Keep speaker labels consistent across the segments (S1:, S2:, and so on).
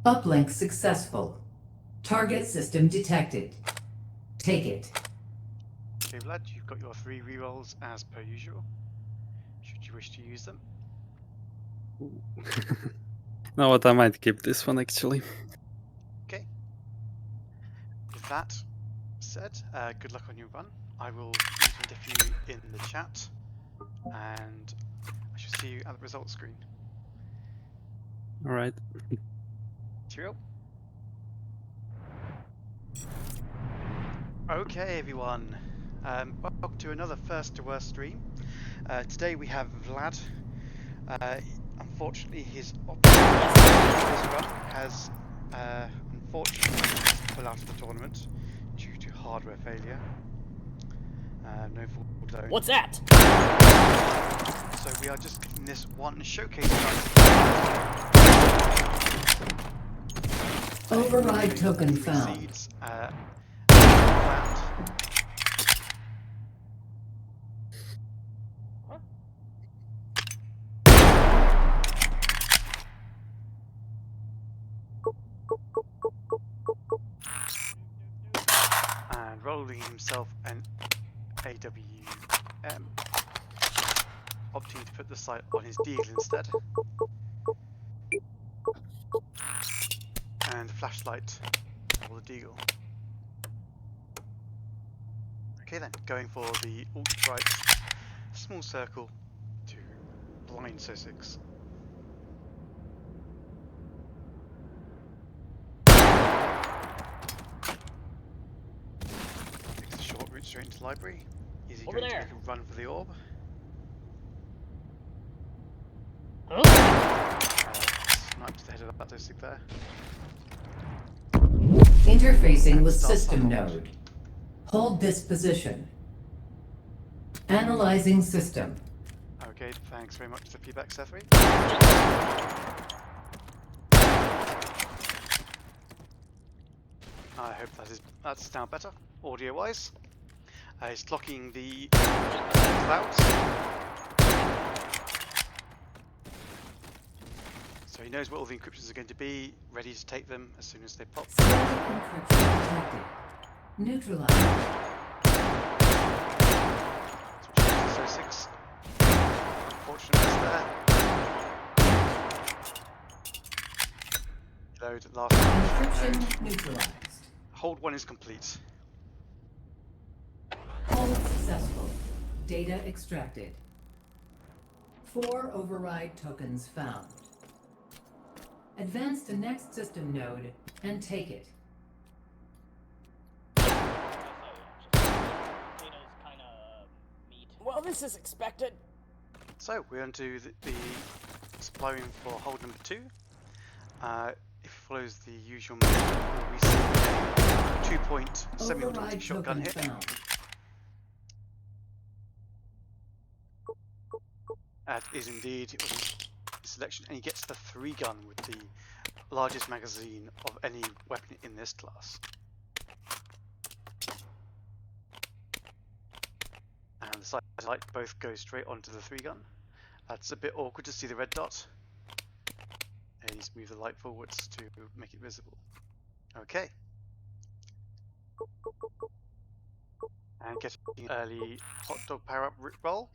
S1: Uplink successful. Target system detected. Take it.
S2: Okay, Vlad, you've got your 3 rerolls as per usual. Should you wish to use them?
S3: No, what, I might keep this one actually.
S2: Okay. With that said, good luck on your run. I will diff you in the chat, and I shall see you at the results screen.
S3: Alright.
S2: Cheerio. Okay, everyone. Welcome to another First to Worst stream. Today we have Vlad. Unfortunately, his option run has unfortunately pulled out of the tournament due to hardware failure. No fault of his own.
S4: What's that?
S2: So we are just getting this one showcase run.
S1: Override token found.
S2: Seeds, and rolling himself an AWM, opting to put the sight on his deagle instead, and flashlight for the deagle. Okay then, going for the ultra right small circle to blind So6. Takes a short route straight into library. Is he
S4: Over
S2: going
S4: there.
S2: to make a run for the orb?
S4: Huh?
S2: Snipes the head of that So6 there.
S1: Interfacing with system node. Hold this position. Analyzing system.
S2: Okay, thanks very much for the feedback, Seth. I hope that's now better, audio-wise. He's clocking the clouds. So he knows what all the encryptions are going to be, ready to take them as soon as they pop.
S1: Encryption detected. Neutralized.
S2: So 6. Unfortunate miss there. Load last
S1: Encryption neutralized.
S2: Hold 1 is complete.
S1: Hold successful. Data extracted. 4 override tokens found. Advance to next system node and take it.
S4: Well, this is expected.
S2: So we're on to the supply room for hold number 2. If it follows the usual method, we'll receive a 2-point semi-automatic
S1: Override
S2: shotgun
S1: token
S2: hit.
S1: found.
S2: That is indeed a selection, and he gets the 3-gun with the largest magazine of any weapon in this class. And the sight both go straight onto the 3-gun. That's a bit awkward to see the red dot. And he needs to move the light forwards to make it visible. Okay. And getting early hot dog power up roll.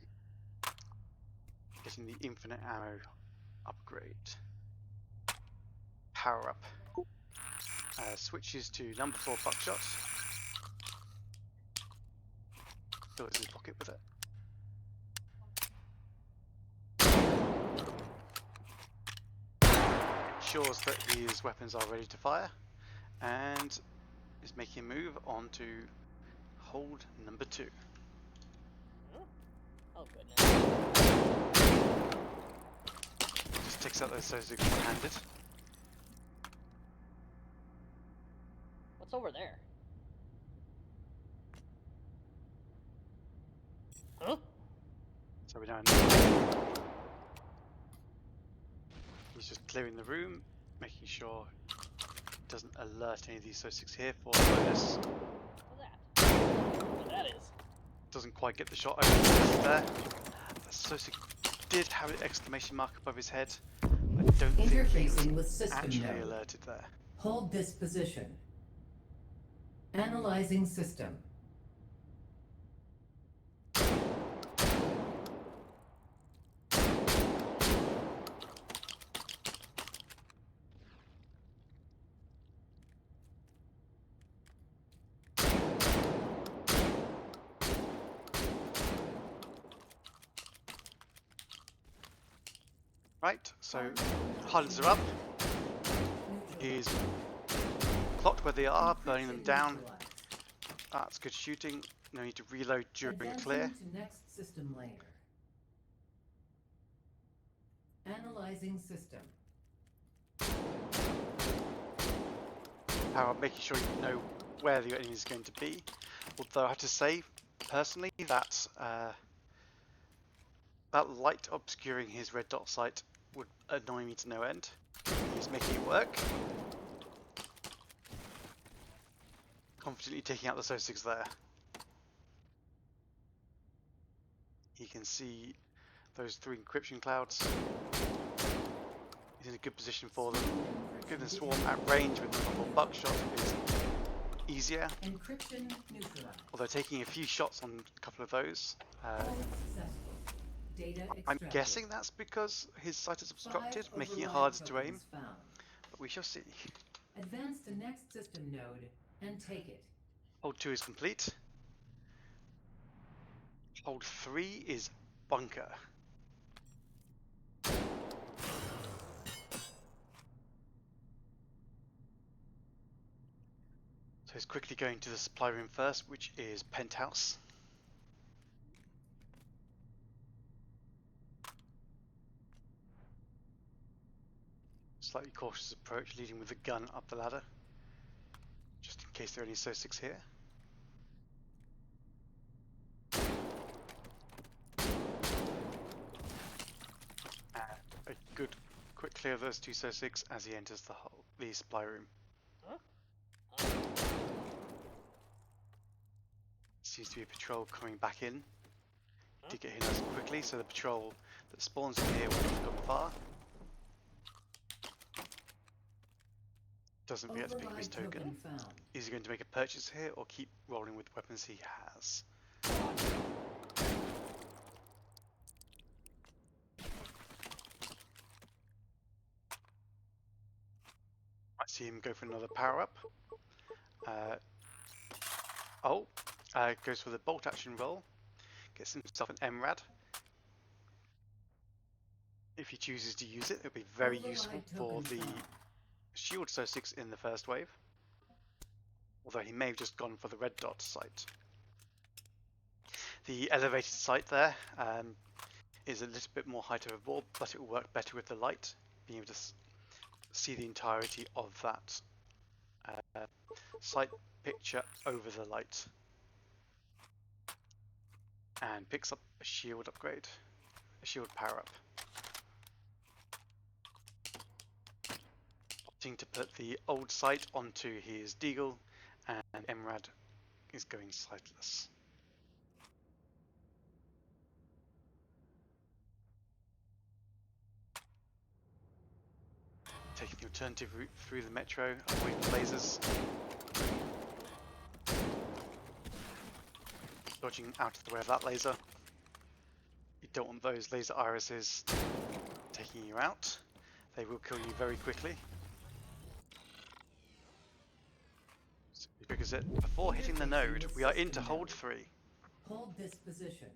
S2: Getting the infinite ammo upgrade. Power up. Switches to number 4 buckshot. Fills his pocket with it. Ensures that his weapons are ready to fire, and is making a move on to hold number 2.
S4: Oh goodness.
S2: Just takes out those So6 one-handed.
S4: What's over there? Huh?
S2: So we now he's just clearing the room, making sure it doesn't alert any of these So6 here for the bonus.
S4: What's that? What that is?
S2: Doesn't quite get the shot over there. The So6 did have an exclamation mark above his head. I don't think he was
S1: Interfacing with system
S2: actually
S1: node.
S2: alerted there.
S1: Hold this position. Analyzing system.
S2: Right, so hardens are up. He's clocked where they are, burning them down. That's good shooting. No need to reload during the clear.
S1: Advancing to next system layer. Analyzing system.
S2: Power up, making sure you know where the enemy is going to be. Although I have to say, personally, that that light obscuring his red dot sight would annoy me to no end. He's making it work. Confidently taking out the SO6 there. He can see those 3 encryption clouds. He's in a good position for them. Getting the swarm at range with the double buckshot is easier.
S1: Encryption neutralized.
S2: Although taking a few shots on a couple of those.
S1: All successful. Data
S2: I'm
S1: extracted.
S2: guessing that's because his sight is obstructed,
S1: 5
S2: making it
S1: override
S2: harder to aim.
S1: tokens found.
S2: But we shall see.
S1: Advance to next system node and take it.
S2: Hold 2 is complete. Hold 3 is bunker. So he's quickly going to the supply room first, which is penthouse. Slightly cautious approach, leading with the gun up the ladder, just in case there are any SO6 here. A good quick clear of those 2 SO6 as he enters the supply room.
S4: Huh?
S2: Seems to be a patrol coming back in. To get here nice and quickly, so the patrol that spawns in here will have gone far. Doesn't forget to pick up his
S1: Override
S2: token.
S1: found.
S2: Is he going to make a purchase here or keep rolling with weapons he has? Might see him go for another power up. Goes for the bolt action roll. Gets himself an MRAD. If he chooses to use it, it'll be very
S1: Override
S2: useful for
S1: token
S2: the
S1: found.
S2: shield SO6 in the first wave. Although he may have just gone for the red dot sight. The elevated sight there is a little bit more height overboard, but it will work better with the light, being able to see the entirety of that sight picture over the light. And picks up a shield upgrade, a shield power up. Opting to put the old sight onto his deagle, and MRAD is going sightless. Taking the alternative route through the metro, avoiding lasers. Dodging out of the way of that laser. You don't want those laser irises taking you out. They will kill you very quickly. So he triggers it before hitting the node. We are into hold 3.
S1: Hold this position.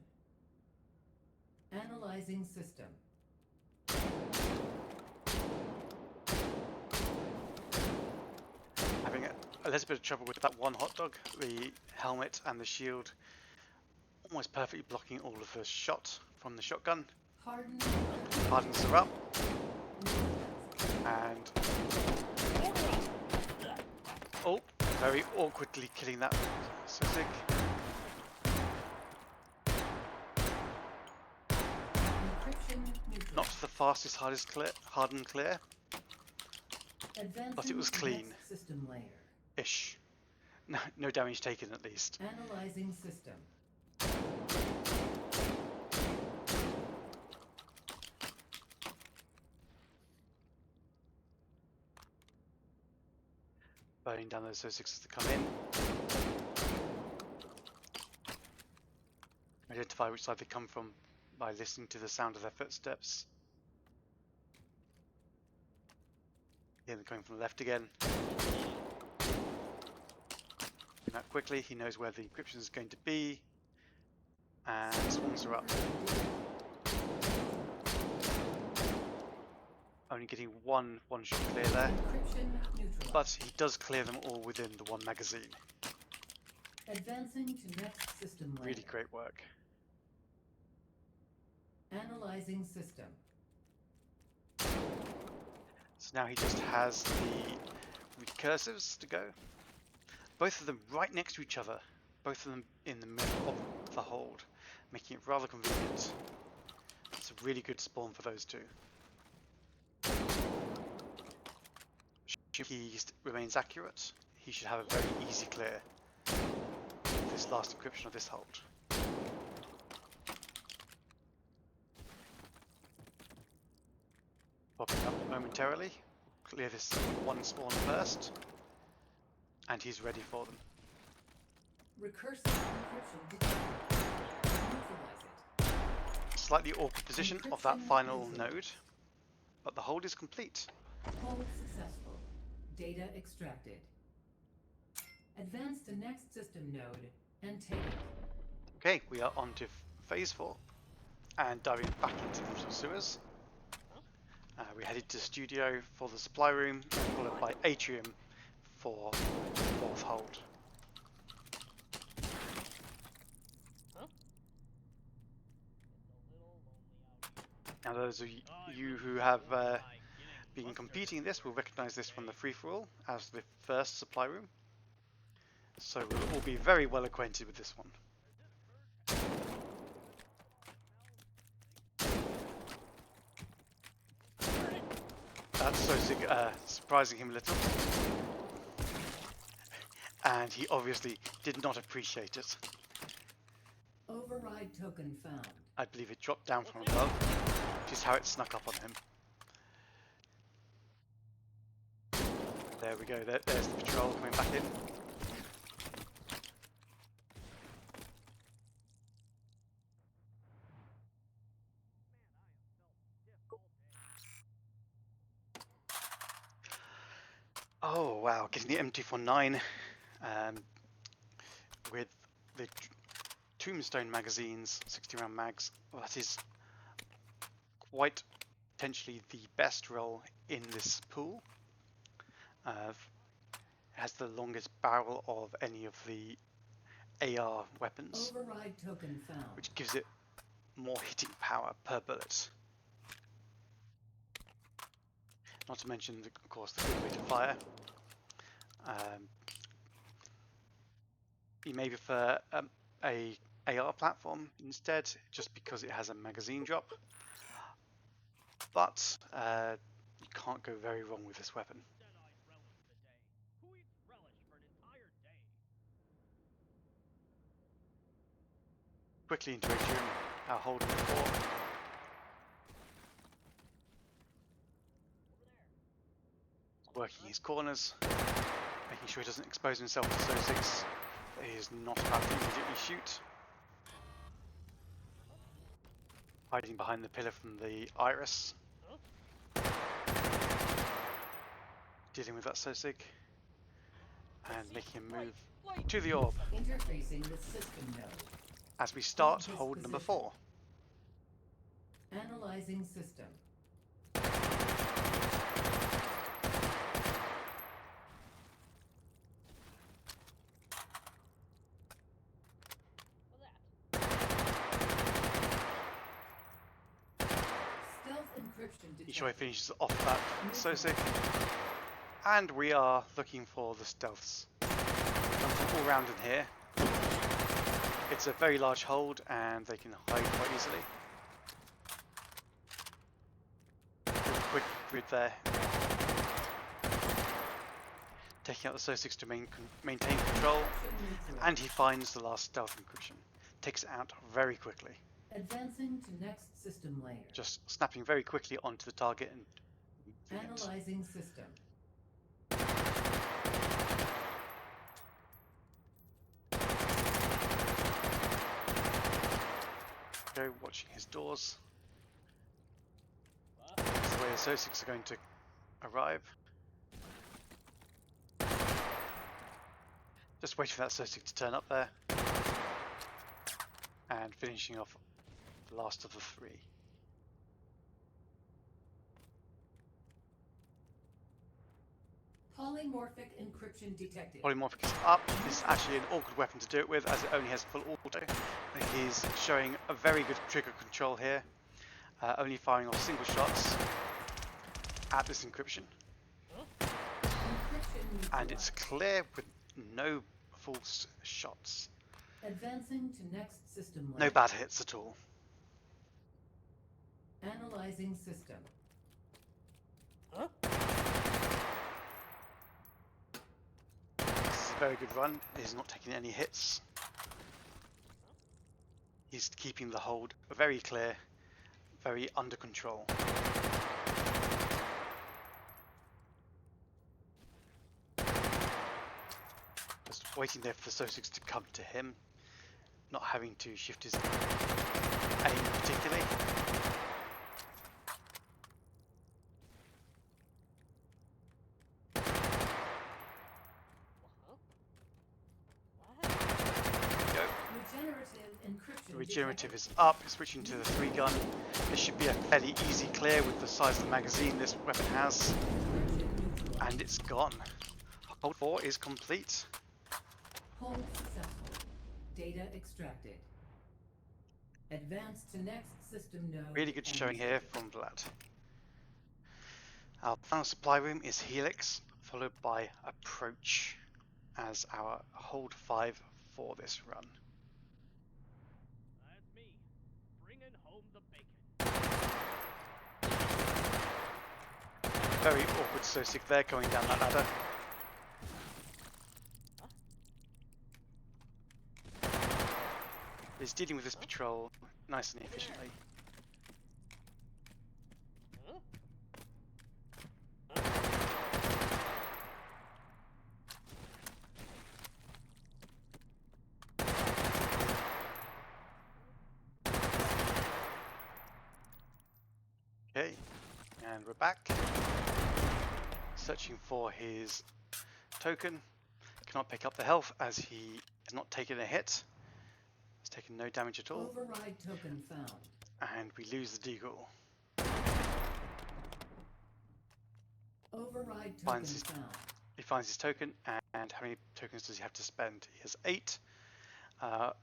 S1: Analyzing system.
S2: Having a little bit of trouble with that one hot dog, the helmet and the shield almost perfectly blocking all of the shot from the shotgun.
S1: Harden.
S2: Hardens are up, and oh, very awkwardly killing that Suzik.
S1: Encryption neutralized.
S2: Not the fastest, hardened clear,
S1: Advancing
S2: but it was
S1: to
S2: clean.
S1: next system layer.
S2: Ish. No damage taken at least.
S1: Analyzing system.
S2: burning down those 06s to come in. Identify which side they come from by listening to the sound of their footsteps. Here they're coming from the left again. Doing that quickly, he knows where the encryption is going to be, and spawns are up. Only getting one shot clear there,
S1: Encryption neutralized.
S2: but he does clear them all within the one magazine.
S1: Advancing to next system layer.
S2: Really great work.
S1: Analyzing system.
S2: So now he just has the recursives to go. Both of them right next to each other. Both of them in the middle of the hold, making it rather convenient. It's a really good spawn for those two. If he remains accurate, he should have a very easy clear of this last encryption of this hold. Popping up momentarily, clear this one spawn first, and he's ready for them.
S1: Recursive encryption detected. Neutralize it.
S2: Slightly awkward position of that final node, but the hold is complete.
S1: Hold successful. Data extracted. Advance to next system node and take it.
S2: Okay, we are on to phase 4 and diving back into the sewers. We headed to studio for the supply room, followed by atrium for the fourth hold. Now those of you who have been competing in this will recognise this from the free-for-all as the first supply room. So we'll all be very well acquainted with this one. That's so surprising him a little. And he obviously did not appreciate it.
S1: Override token found.
S2: I believe it dropped down from above, which is how it snuck up on him. There we go, there's the patrol coming back in. Oh wow, getting the M249 with the Tombstone magazines, 60 round mags, that is quite potentially the best roll in this pool. It has the longest barrel of any of the AR weapons,
S1: Override token found.
S2: which gives it more hitting power per bullet. Not to mention, of course, the good rate of fire. You may prefer a AR platform instead, just because it has a magazine drop. But you can't go very wrong with this weapon. Quickly into atrium, our hold in the fort. Working his corners, making sure he doesn't expose himself to SO6 that he is not about to immediately shoot. Hiding behind the pillar from the iris. Dealing with that SOSIG. And making him move to the orb.
S1: Interfacing with system node.
S2: As we start hold number 4.
S1: Analyzing system. Stealth encryption detected.
S2: He finishes off that SOSIG. And we are looking for the stealths. Something all round in here. It's a very large hold and they can hide quite easily. Quick grid there. Taking out the SO6 to maintain control, and he finds the last stealth encryption. Takes it out very quickly.
S1: Advancing to next system layer.
S2: Just snapping very quickly onto the target and moving it.
S1: Analyzing system.
S2: go, watching his doors. That's the way the Sosigs are going to arrive. Just waiting for that Sosig to turn up there. And finishing off the last of the three.
S1: Polymorphic encryption detected.
S2: Polymorphic is up. This is actually an awkward weapon to do it with, as it only has full auto. He's showing a very good trigger control here, only firing off single shots at this encryption. And it's clear with no false shots.
S1: Advancing to next system link.
S2: No bad hits at all.
S1: Analyzing system.
S4: Huh?
S2: This is a very good run. He's not taking any hits. He's keeping the hold very clear, very under control. Just waiting there for the Sosigs to come to him, not having to shift his aim particularly.
S1: Regenerative encryption.
S2: Regenerative is up, switching to the 3-gun. This should be a fairly easy clear with the size of the magazine this weapon has. And it's gone. Hold 4 is complete.
S1: Hold successful. Data extracted. Advance to next system node.
S2: Really good showing here from Vlad. Our final supply room is Helix, followed by Approach as our hold 5 for this run.
S4: That's me, bringing home the bacon.
S2: Very awkward Sosig there going down that ladder. He's dealing with this patrol nice and efficiently.
S4: Huh?
S2: Okay, and we're back. Searching for his token. Cannot pick up the health as he has not taken a hit. He's taken no damage at all.
S1: Override token found.
S2: And we lose the Deagle.
S1: Override token
S2: Finds his-
S1: found.
S2: He finds his token, and how many tokens does he have to spend? He has 8. Are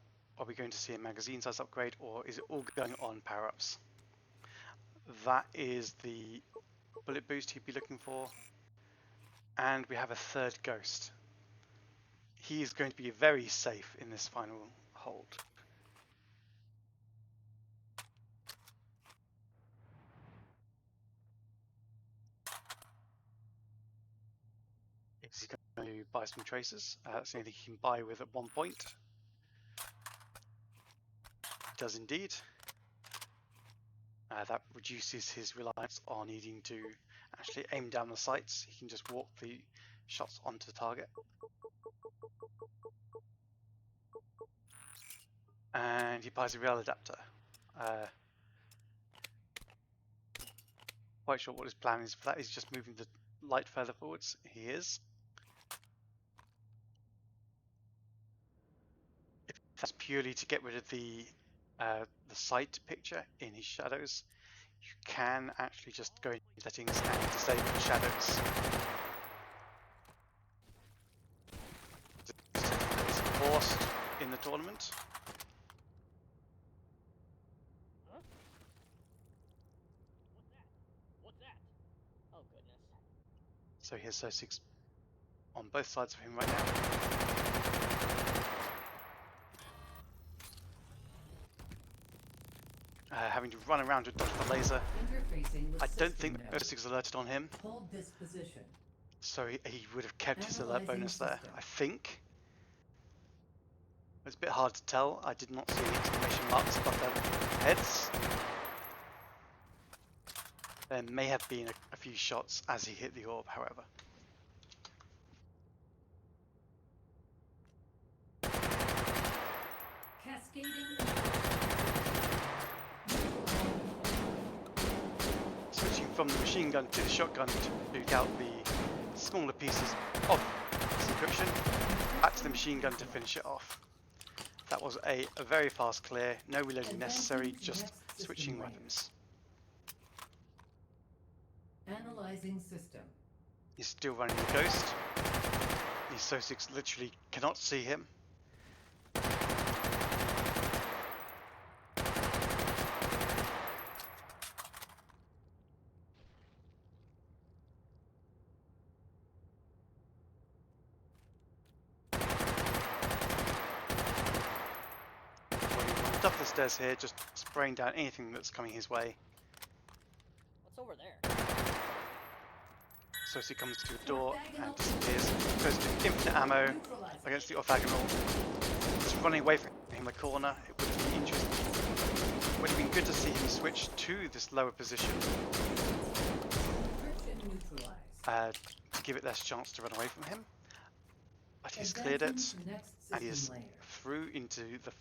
S2: we going to see a magazine size upgrade, or is it all going on power-ups? That is the bullet boost he'd be looking for. And we have a third ghost. He is going to be very safe in this final hold. Is he going to buy some traces? That's the only thing he can buy with at one point. He does indeed. That reduces his reliance on needing to actually aim down the sights. He can just walk the shots onto the target. And he buys a rail adapter. Quite sure what his plan is for that. He's just moving the light further forwards. He is. If that's purely to get rid of the sight picture in his shadows, you can actually just go into settings and disable the shadows. That is forced in the tournament.
S4: Huh? What's that? Oh goodness.
S2: So he has Sosigs on both sides of him right now. Having to run around to dodge the laser.
S1: Interfacing with
S2: I don't think
S1: system
S2: the
S1: node.
S2: Sosigs alerted on him,
S1: Hold this position.
S2: so he would have kept his alert
S1: Analyzing
S2: bonus there,
S1: system.
S2: I think. It's a bit hard to tell. I did not see any exclamation marks above their heads. There may have been a few shots as he hit the orb, however.
S1: Cascading.
S2: from the machine gun to the shotgun to take out the smaller pieces of this encryption, back to the machine gun to finish it off. That was a very fast clear, no reloading necessary, just switching weapons.
S1: Analyzing system.
S2: He's still running the Ghost. These Sosics literally cannot see him. Up the stairs here, just spraying down anything that's coming his way.
S4: What's over there?
S2: So he comes to the door and disappears. Goes to infinite ammo against the orthogonal. It's running away from him in the corner. It would have been interesting. It would have been good to see him switch to this lower position to give it less chance to run away from him. But he's cleared it and he is through into the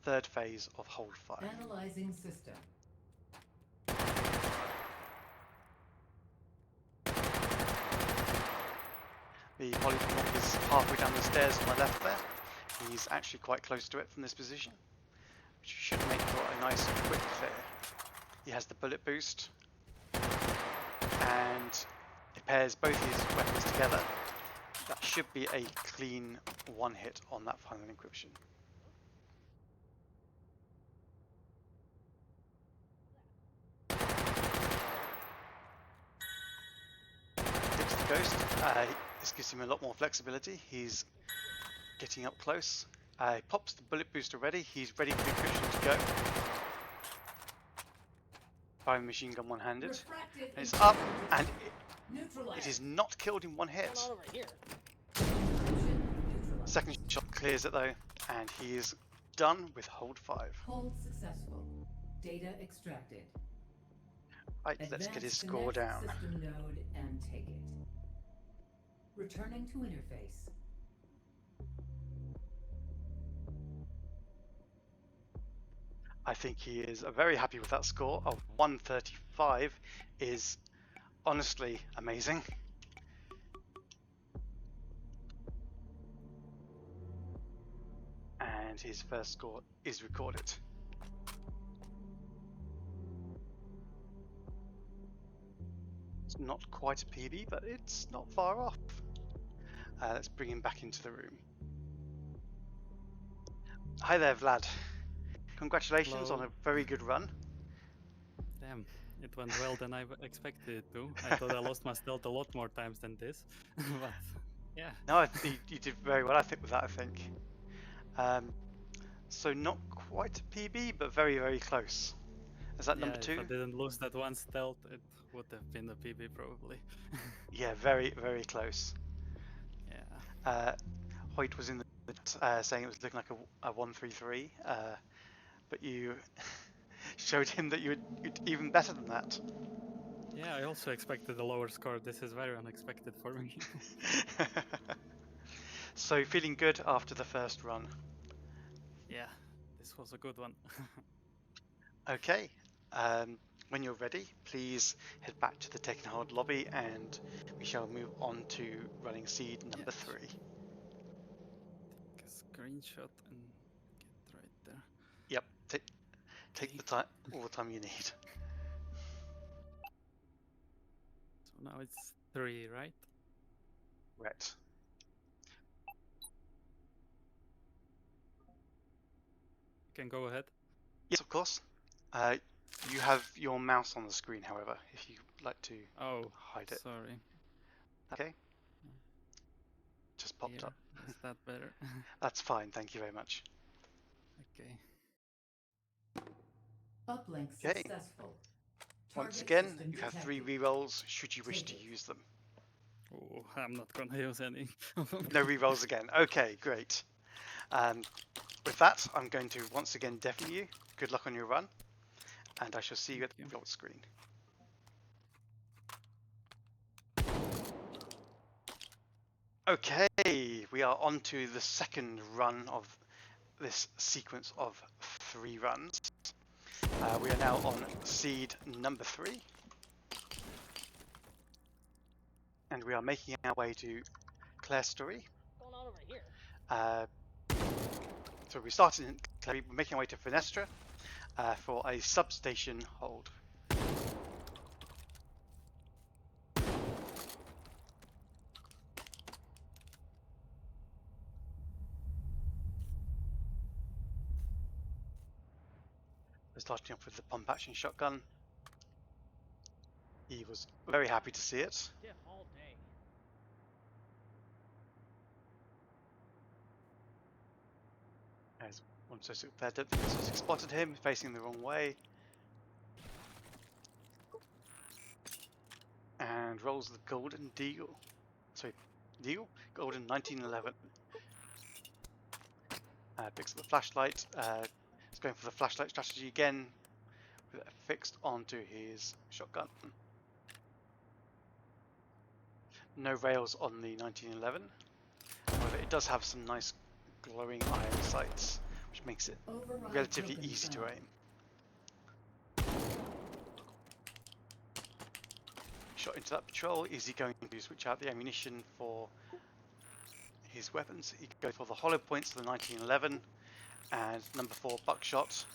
S2: third phase of hold fire.
S1: Analyzing system.
S2: The polypomp is halfway down the stairs on my left there. He's actually quite close to it from this position, which should make for a nice quick clear. He has the bullet boost, and it pairs both his weapons together. That should be a clean one hit on that final encryption. Dips the Ghost. This gives him a lot more flexibility. He's getting up close. He pops the bullet boost already. He's ready for the encryption to go. Firing machine gun one-handed. And it's up, and it is not killed in one hit.
S4: What's going on over here?
S2: Second shot clears it though, and he is done with hold 5.
S1: Hold successful. Data extracted.
S2: Right, let's get his
S1: Advance to
S2: score
S1: next
S2: down.
S1: System node and take it. Returning to interface.
S2: I think he is very happy with that score of 135 is honestly amazing. And his first score is recorded. It's not quite a PB, but it's not far off. Let's bring him back into the room. Hi there, Vlad. Congratulations
S3: Hello.
S2: on a very good run.
S3: Damn, it went well than I expected it to. I thought I lost my stealth a lot more times than this. But yeah.
S2: No, you did very well, I think, with that, I think. So not quite a PB, but very, very close. Is that number 2?
S3: If I didn't lose that one stealth, it would have been a PB probably.
S2: Yeah, very, very close.
S3: Yeah.
S2: Hoyt was in the saying it was looking like a 133, but you showed him that you'd even better than that.
S3: Yeah, I also expected a lower score. This is very unexpected for me.
S2: So feeling good after the first run.
S3: Yeah, this was a good one.
S2: Okay, when you're ready, please head back to the Technohold lobby and we shall move on to running seed number 3.
S3: Take a screenshot and get right there.
S2: Yep, take the time, all the time you need.
S3: So now it's 3, right?
S2: Right.
S3: You can go ahead.
S2: Yes, of course. You have your mouse on the screen, however, if you'd like to
S3: Oh,
S2: hide it.
S3: sorry.
S2: Okay. Just popped
S3: Here,
S2: up.
S3: is that better?
S2: That's fine, thank you very much.
S3: Okay.
S1: Uplink
S2: Okay.
S1: successful.
S2: Once
S1: Target
S2: again,
S1: system
S2: you have 3
S1: detected.
S2: rerolls should you wish to
S1: Take it.
S2: use them.
S3: Oh, I'm not gonna use any.
S2: No rerolls again. Okay, great. With that, I'm going to once again deafen you. Good luck on your run, and I shall see you at the
S3: Thank you.
S2: result screen. Okay, we are on to the second run of this sequence of 3 runs. We are now on seed number 3. and we are making our way to Claire's story.
S4: What's going on over here?
S2: So we started in Claire, we're making our way to Fenestra for a substation hold. We're starting off with the pump action shotgun. He was very happy to see it.
S4: Stiff all day.
S2: As one Sosik there, don't think Sosik spotted him, facing the wrong way. And rolls the golden deagle. Sorry, deagle? Golden 1911. Picks up the flashlight. He's going for the flashlight strategy again, with it fixed onto his shotgun. No rails on the 1911. However, it does have some nice glowing iron sights, which makes it
S1: Override
S2: relatively
S1: token
S2: easy to
S1: found.
S2: aim. Shot into that patrol. Is he going to switch out the ammunition for his weapons? He goes for the hollow points for the 1911 and number 4 buckshot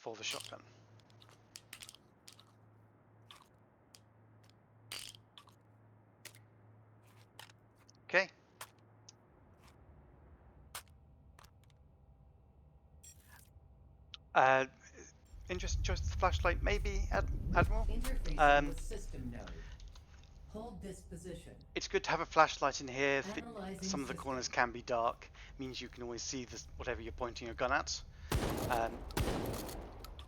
S2: for the shotgun. Okay. Interesting choice of the flashlight, maybe, Admiral?
S1: Interfacing with system node. Hold this position.
S2: It's good to have a flashlight in here.
S1: Analyzing
S2: Some of the
S1: system.
S2: corners can be dark, means you can always see whatever you're pointing your gun at.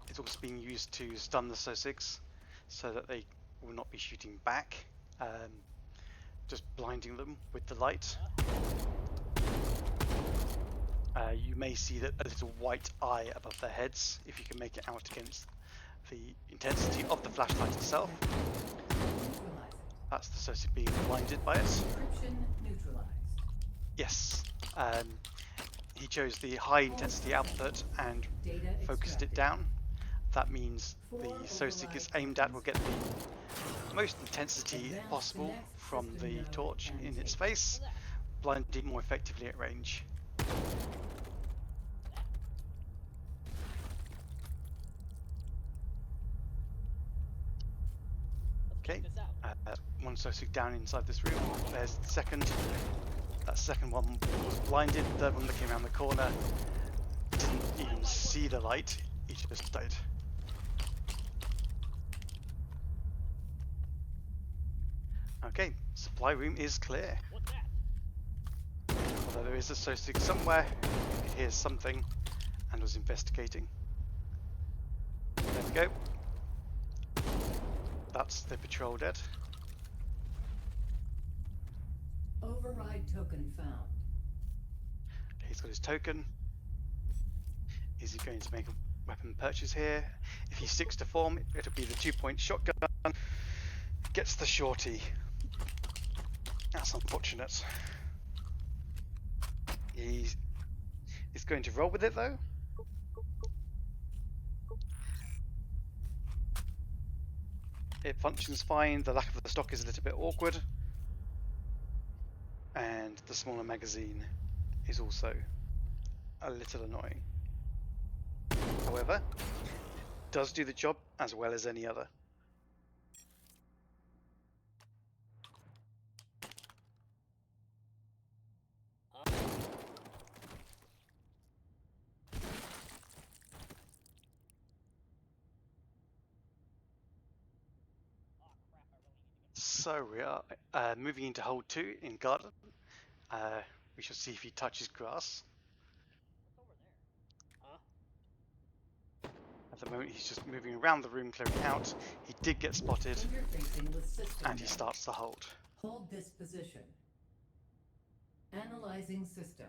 S2: It's also being used to stun the Sosiks so that they will not be shooting back, just blinding them with the light. You may see that a little white eye above their heads if you can make it out against the intensity of the flashlight itself.
S1: Neutralize it.
S2: That's the Sosik being blinded by it.
S1: Encryption neutralized.
S2: Yes, he chose the high intensity output and
S1: Data
S2: focused it
S1: extracted.
S2: down. That means the
S1: 4
S2: Sosik is
S1: override
S2: aimed at will get
S1: tokens
S2: the most intensity
S1: Advanced
S2: possible
S1: next
S2: from
S1: system
S2: the
S1: node
S2: torch
S1: and
S2: in its
S1: take.
S2: face, blinding more effectively at range. Okay,
S4: Check this out.
S2: one Sosik down inside this room. There's the second. That second one was blinded. The third one looking around the corner didn't even see the light. He just died. Okay, supply room is clear.
S4: What's that?
S2: Although there is a Sosik somewhere who could hear something and was investigating. There we go. That's the patrol dead.
S1: Override token found.
S2: He's got his token. Is he going to make a weapon purchase here? If he sticks to form, it'll be the 2-point shotgun. Gets the shorty. That's unfortunate. He's going to roll with it though. It functions fine. The lack of the stock is a little bit awkward. And the smaller magazine is also a little annoying. However, does do the job as well as any other. So we are moving into hold 2 in garden. We shall see if he touches grass.
S4: What's over there? Huh?
S2: At the moment he's just moving around the room clearing out. He did get spotted
S1: Interfacing with system
S2: and he
S1: node.
S2: starts the hold.
S1: Hold this position. Analyzing system.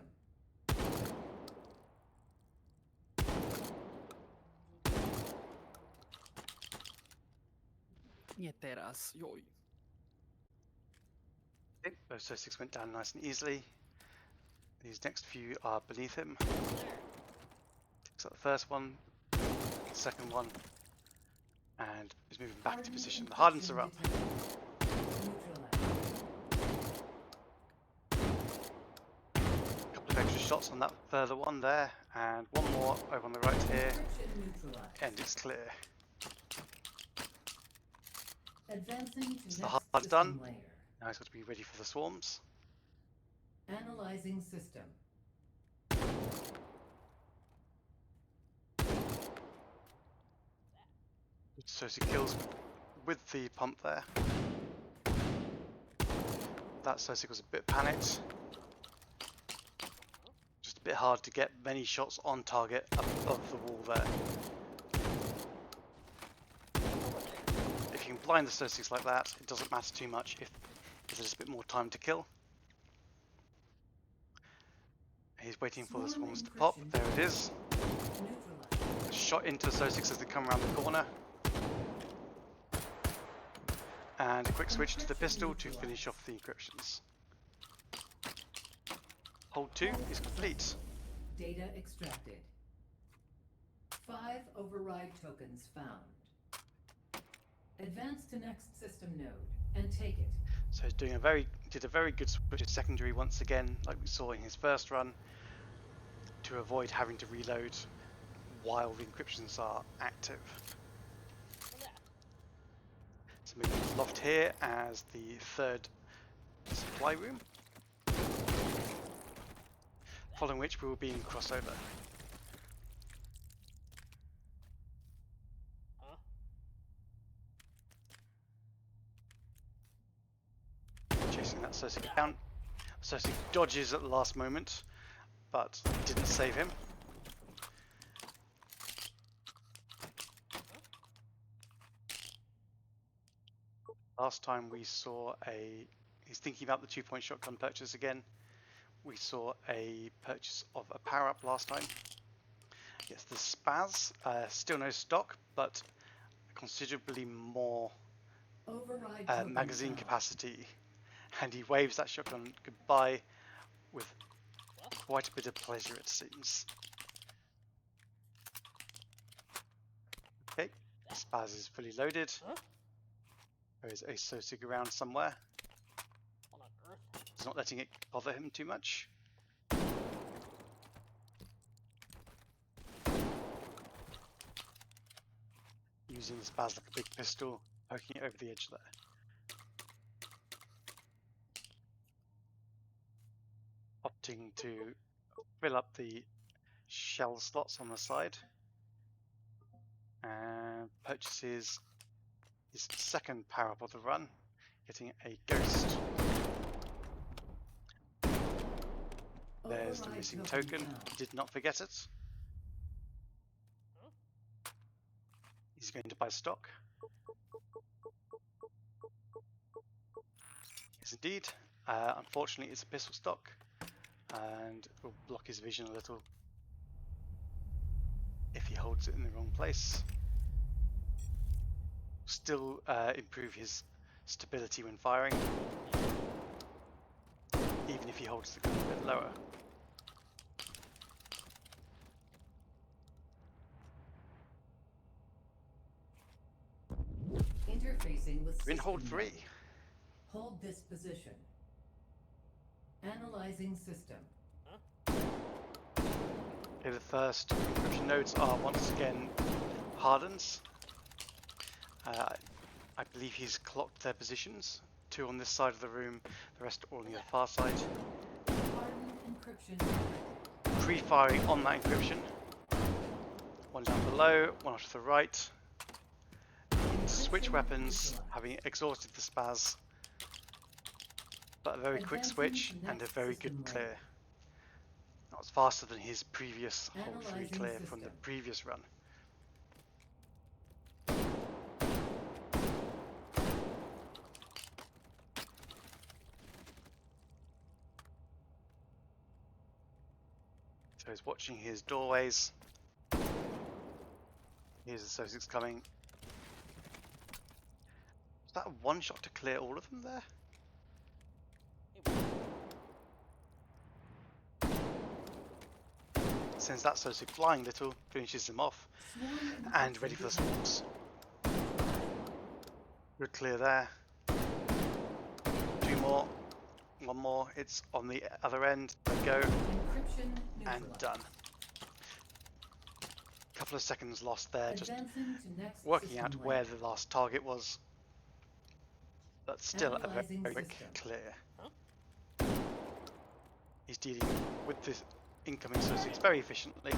S3: Nie teraz, joj.
S2: Okay, those Sosix went down nice and easily. These next few are beneath him. Takes out the first one, the second one, and is moving back to position. The hardens are up.
S1: Neutralized.
S2: shots on that further one there, and one more over on the right here,
S1: Encryption neutralized.
S2: and it's clear.
S1: Advancing to
S2: So the
S1: next
S2: hard's
S1: system
S2: done.
S1: layer.
S2: Now he's got to be ready for the swarms.
S1: Analyzing system.
S2: So he kills with the pump there. That Sosik was a bit panicked. Just a bit hard to get many shots on target above the wall there. If you can blind the Sosiks like that, it doesn't matter too much if there's a bit more time to kill. He's waiting for the swarms to pop. There it is.
S1: Neutralized.
S2: A shot into the Sosiks as they come around the corner. And a quick switch to the pistol to finish off the encryptions. Hold 2 is complete.
S1: Data extracted. 5 override tokens found. Advance to next system node and take it.
S2: So he's doing did a very good switch to secondary once again, like we saw in his first run, to avoid having to reload while the encryptions are active. So moving to loft here as the third supply room, following which we will be in crossover.
S4: Huh?
S2: Chasing that Sosik down. Sosik dodges at the last moment, but didn't save him. Last time we saw he's thinking about the 2-point shotgun purchase again. We saw a purchase of a power-up last time. Yes, the Spaz, still no stock, but considerably more
S1: Override token
S2: magazine
S1: found.
S2: capacity. And he waves that shotgun goodbye with quite a bit of pleasure, it seems. Okay, the Spaz is fully loaded.
S4: Huh?
S2: There is a Sosik around somewhere.
S4: What on earth?
S2: He's not letting it bother him too much. Using the Spaz like a big pistol, poking it over the edge there. Opting to fill up the shell slots on the side. And purchases his second power up of the run, getting a ghost. There's the
S1: Override
S2: missing
S1: token
S2: token.
S1: found.
S2: He did not forget it. He's going to buy stock. Yes, indeed. Unfortunately, it's a pistol stock, and will block his vision a little if he holds it in the wrong place. Still improve his stability when firing, even if he holds the gun a bit lower.
S1: Interfacing with
S2: We're in hold
S1: system
S2: 3.
S1: node. Hold this position. Analyzing system.
S2: Okay, the first encryption nodes are once again Hardens. I believe he's clocked their positions. 2 on this side of the room, the rest all on the far side.
S1: Hardened encryption.
S2: Pre-firing on that encryption. 1 down below, 1 off to the right. Switch weapons, having exhausted the Spaz. But a very quick switch and a very good clear. That was faster than his previous hold 3 clear from the previous run. So he's watching his doorways. Here's the Sosiks coming. Was that a 1 shot to clear all of them there? Sends that Sosik flying little, finishes him off, and ready for the swarms. Good clear there. 2 more. One more. It's on the other end. There we go.
S1: Encryption
S2: And
S1: neutralized.
S2: done. Couple of seconds lost there, just
S1: Advancing to next
S2: working out
S1: system
S2: where
S1: lane.
S2: the last target was. But still a
S1: Analyzing
S2: very quick
S1: system.
S2: clear. He's dealing with this incoming Sussex very efficiently.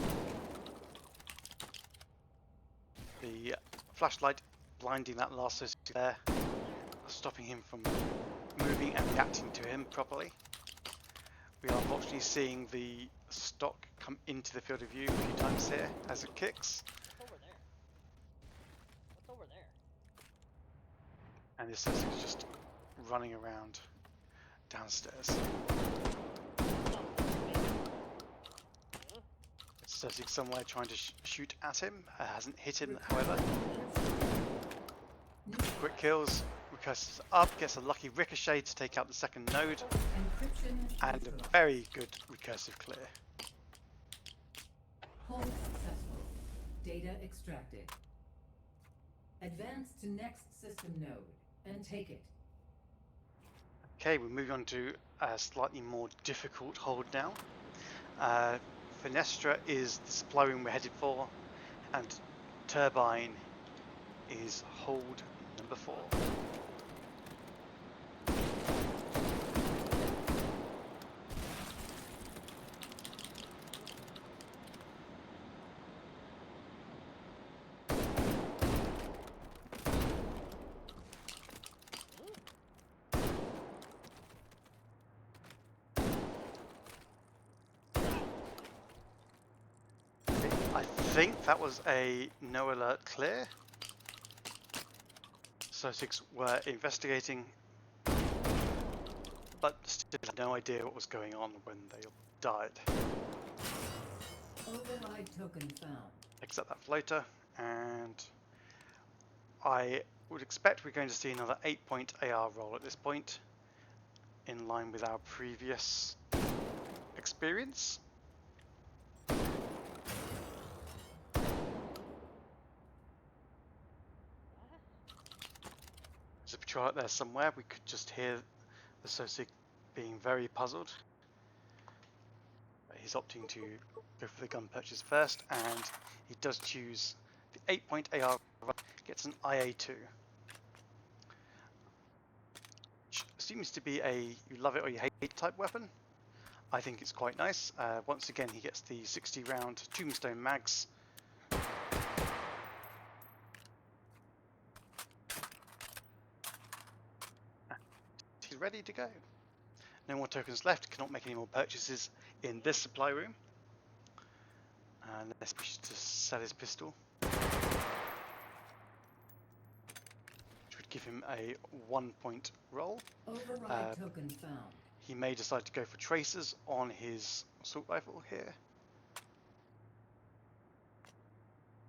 S2: The flashlight blinding that last Sussex there, stopping him from moving and reacting to him properly. We are unfortunately seeing the stock come into the field of view a few times here as it kicks.
S4: What's over there? What's over there?
S2: And this Sussex is just running around downstairs. Sussex somewhere trying to shoot at him. Hasn't hit him, however. Quick kills. Recurses up, gets a lucky ricochet to take out the second node,
S1: Encryption
S2: and a
S1: neutralized.
S2: very good recursive clear.
S1: Hold successful. Data extracted. Advance to next system node and take it.
S2: Okay, we're moving on to a slightly more difficult hold now. Fenestra is the supply room we're headed for, and Turbine is hold number 4. I think that was a no alert clear. Sussex were investigating, but still had no idea what was going on when they died.
S1: Override token found.
S2: Except that floater, and I would expect we're going to see another 8-point AR roll at this point, in line with our previous experience. There's a patrol out there somewhere. We could just hear the Sussex being very puzzled. But he's opting to go for the gun purchase first, and he does choose the 8-point AR, gets an IA2. Which seems to be a you love it or you hate it type weapon. I think it's quite nice. Once again, he gets the 60-round Tombstone mags. He's ready to go. No more tokens left, cannot make any more purchases in this supply room. Unless he wishes to sell his pistol, which would give him a 1-point roll.
S1: Override token found.
S2: He may decide to go for tracers on his assault rifle here.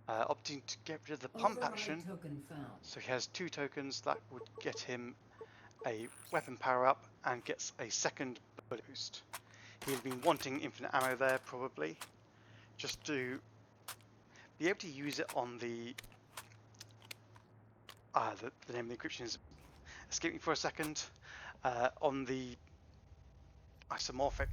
S2: Opting to get rid of the pump
S1: Override
S2: action,
S1: token found.
S2: so he has 2 tokens that would get him a weapon power up and gets a second bullet boost. He'd been wanting infinite ammo there probably, just to be able to use it on the name of the encryption is escaping for a second, on the isomorphic.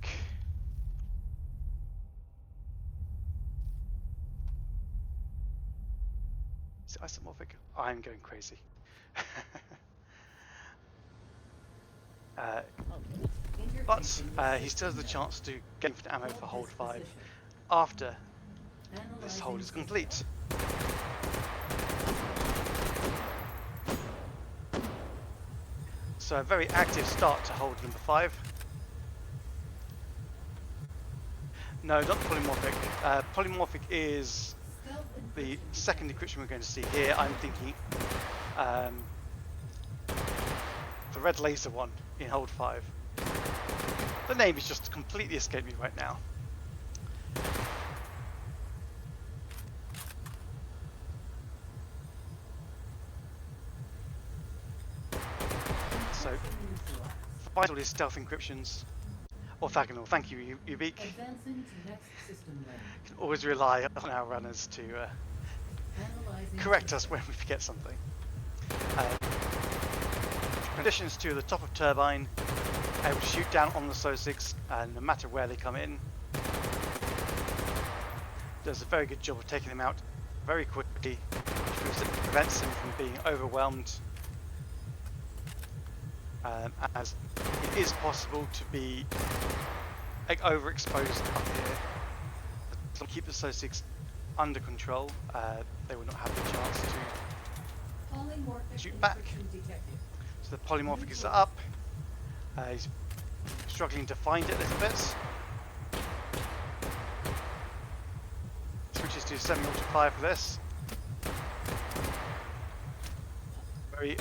S2: Is it isomorphic? I'm going crazy. But he still has the chance to get infinite ammo for hold 5 after this hold is complete. So a very active start to hold number 5. No, not polymorphic. Polymorphic is the second encryption we're going to see here. I'm thinking the red laser one in hold 5. The name is just completely escaped me right now. So, vital is stealth encryptions. Orthogonal, thank you, Ubik.
S1: Advancing to next system lane.
S2: Can always rely on our runners to
S1: Analyzing
S2: correct us when we forget something. Transitions to the top of Turbine. able to shoot down on the SO6, and no matter where they come in, does a very good job of taking them out very quickly, which prevents them from being overwhelmed, as it is possible to be overexposed up here. So keep the SO6 under control, they will not have the chance to shoot back. So the polymorphic is up. He's struggling to find it a little bit. Switches to semi-auto fire for this. Very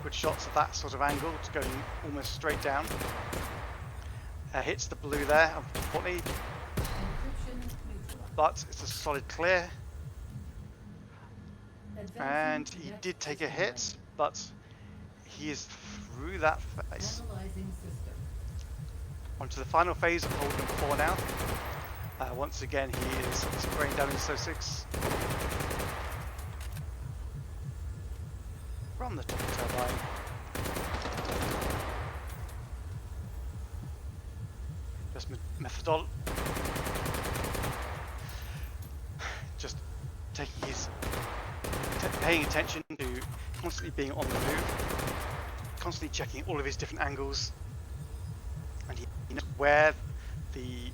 S2: good shots at that sort of angle. It's going almost straight down. Hits the blue there, unfortunately. But it's a solid clear. And he did take a hit, but he is through that phase. Onto the final phase of hold number 4 now. Once again, he is spraying down his SO6 from the top turbine. Just methodol. Just taking his, paying attention to constantly being on the move, constantly checking all of his different angles, and he knows where the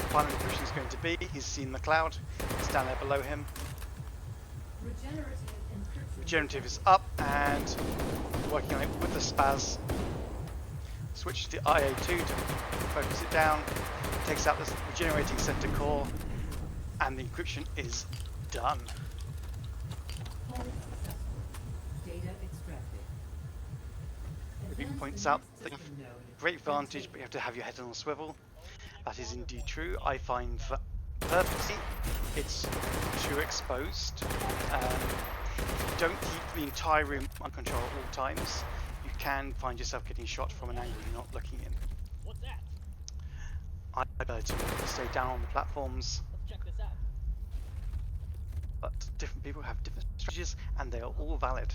S2: final encryption is going to be. He's seen the cloud, it's down there below him. Regenerative is up and working on it with the spaz. Switch to the IA2 to focus it down, takes out the regenerating center core, and the encryption is done. It points out the great advantage, but you have to have your head on a swivel. That is indeed true. I find that purposely it's too exposed. If you don't keep the entire room under control at all times, you can find yourself getting shot from an angle you're not looking in.
S4: What's that?
S2: I prefer to stay down on the platforms,
S4: Let's check this out.
S2: but different people have different strategies and they are all valid.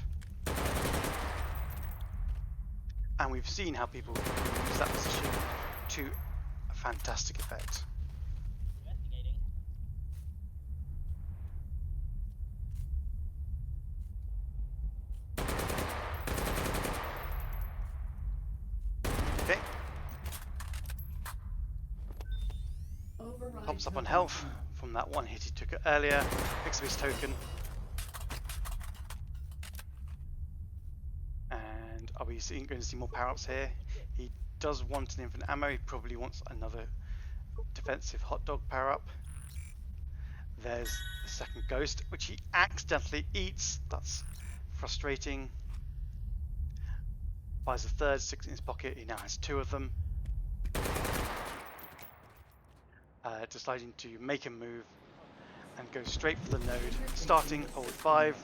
S2: And we've seen how people use that position to a fantastic effect.
S4: Investigating.
S2: Okay, pops up on health from that one hit he took earlier, picks up his token. And are we going to see more power-ups here? He does want an infinite ammo, he probably wants another defensive hot dog power-up. There's the second ghost, which he accidentally eats. That's frustrating. Buys a third, sticks it in his pocket, he now has 2 of them. Deciding to make a move and go straight for the node. Starting hold 5,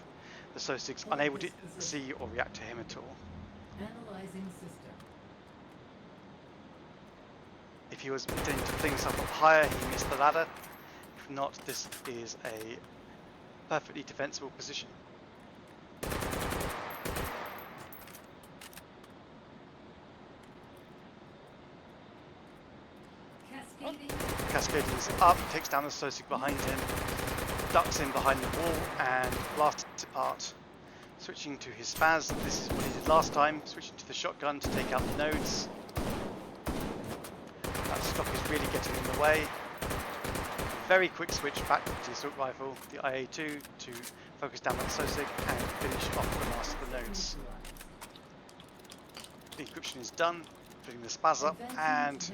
S2: the SO6 unable to see or react to him at all.
S1: Analyzing system.
S2: If he was intending to fling himself up higher, he missed the ladder. If not, this is a perfectly defensible position. Cascading is up, takes down the SO6 behind him, ducks in behind the wall and blasts it apart. Switching to his spaz, this is what he did last time, switching to the shotgun to take out the nodes. That stock is really getting in the way. Very quick switch back to the assault rifle, the IA2 to focus down on the SO6 and finish off the last of the nodes. The encryption is done, putting the spaz up, and